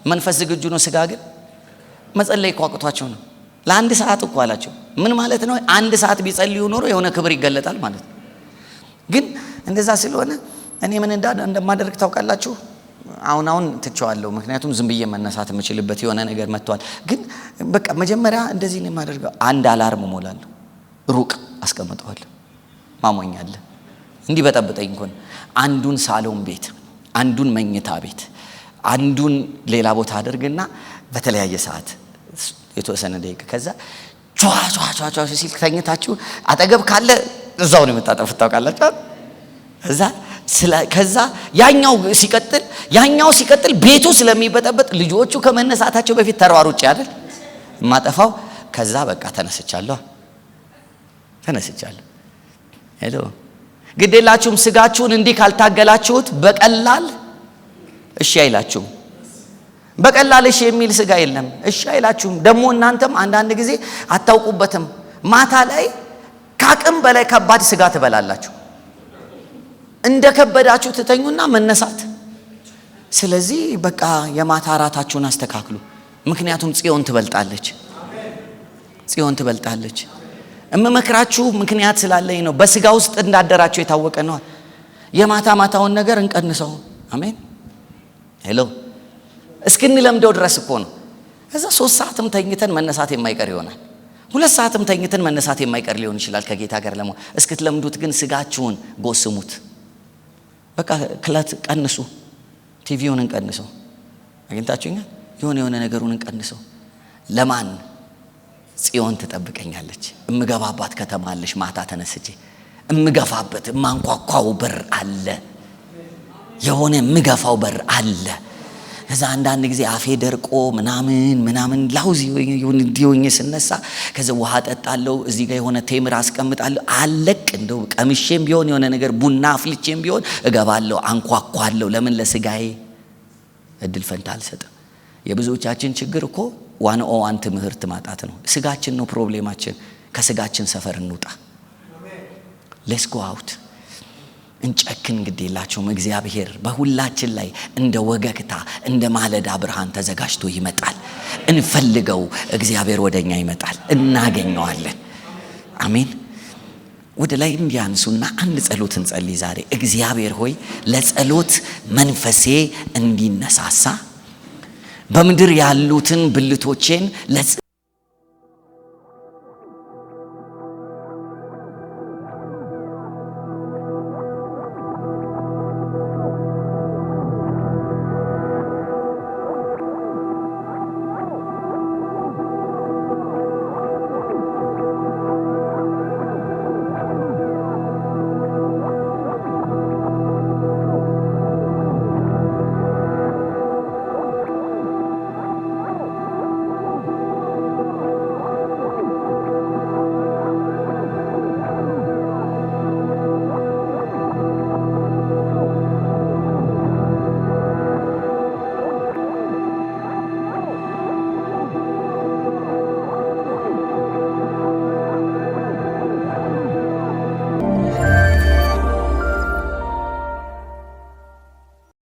መንፈስ ዝግጁ ነው፣ ስጋ ግን መጸለይ ቋቁቷቸው ነው። ለአንድ ሰዓት እኮ አላቸው። ምን ማለት ነው? አንድ ሰዓት ቢጸልዩ ኖሮ የሆነ ክብር ይገለጣል ማለት ነው። ግን እንደዛ ስለሆነ እኔ ምን እንደማደርግ ታውቃላችሁ? አሁን ትቼዋለሁ። ምክንያቱም ዝም ብዬ መነሳት የምችልበት የሆነ ነገር መጥቷል። ግን በቃ መጀመሪያ እንደዚህ ነው የማደርገው። አንድ አላርም ሞላለሁ፣ ሩቅ አስቀምጠዋለሁ። ማሞኛለ እንዲህ በጠብጠኝ እንኳን አንዱን ሳሎን ቤት፣ አንዱን መኝታ ቤት፣ አንዱን ሌላ ቦታ አድርግና በተለያየ ሰዓት የተወሰነ ደቂቃ ከዛ ቿ ሲል ተኝታችሁ አጠገብ ካለ እዛው ነው የምታጠፉት። ታውቃላችሁ? ከዛ ያኛው ሲቀጥል ቤቱ ስለሚበጠበጥ ልጆቹ ከመነሳታቸው በፊት ተሯሩጭ አይደል ማጠፋው። ከዛ በቃ ተነስቻለሁ። ሄሎ ግዴላችሁም ስጋችሁን እንዲህ ካልታገላችሁት በቀላል እሺ አይላችሁም። በቀላል እሺ የሚል ስጋ የለም። እሺ አይላችሁም። ደግሞ እናንተም አንዳንድ ጊዜ አታውቁበትም። ማታ ላይ ከአቅም በላይ ከባድ ስጋ ትበላላችሁ። እንደ ከበዳችሁ ትተኙና መነሳት። ስለዚህ በቃ የማታ ራታችሁን አስተካክሉ። ምክንያቱም ጽዮን ትበልጣለች። እመመክራችሁ ምክንያት ስላለኝ ነው። በስጋ ውስጥ እንዳደራችሁ የታወቀ ነው። የማታውን ነገር እንቀንሰው። አሜን። ሄሎ እስክንለምደው ድረስ እኮ ነው። ከዛ 3 ሰዓትም ተኝተን መነሳት የማይቀር ይሆናል። 2 ሰዓትም ተኝተን መነሳት የማይቀር ሊሆን ይችላል ከጌታ ጋር ለሞ። እስክትለምዱት ግን ስጋችሁን ጎስሙት። በቃ ክላት ቀንሱ። ቲቪውን እንቀንሰው። አግኝታችሁኛል? የሆነ ነገሩን እንቀንሰው። ለማን? ጽዮን ትጠብቀኛለች። እምገባባት ከተማ አለች። ማታ ተነስቼ እምገፋበት እማንኳኳው በር አለ። የሆነ እምገፋው በር አለ። ከዛ አንዳንድ ጊዜ አፌ ደርቆ ምናምን ላውዚ እንዲሆኝ ስነሳ ከዛ ውሃ ጠጣለሁ። እዚህ ጋር የሆነ ቴምር አስቀምጣለሁ። አለቅ እንደው ቀምሼም ቢሆን የሆነ ነገር ቡና አፍልቼም ቢሆን እገባለሁ፣ አንኳኳለሁ። ለምን? ለስጋዬ እድል ፈንታ አልሰጥም። የብዙዎቻችን ችግር እኮ 101 ትምህርት ማጣት ነው። ስጋችን ነው ፕሮብሌማችን። ከስጋችን ሰፈር እንውጣ። ሌትስ ጎ አውት። እንጨክን። ግድ የላቸውም። እግዚአብሔር በሁላችን ላይ እንደ ወገግታ እንደ ማለዳ ብርሃን ተዘጋጅቶ ይመጣል። እንፈልገው። እግዚአብሔር ወደኛ ይመጣል፣ እናገኘዋለን። አሜን። ወደ ላይ እንዲያንሱና አንድ ጸሎት እንጸልይ ዛሬ። እግዚአብሔር ሆይ ለጸሎት መንፈሴ እንዲነሳሳ በምድር ያሉትን ብልቶቼን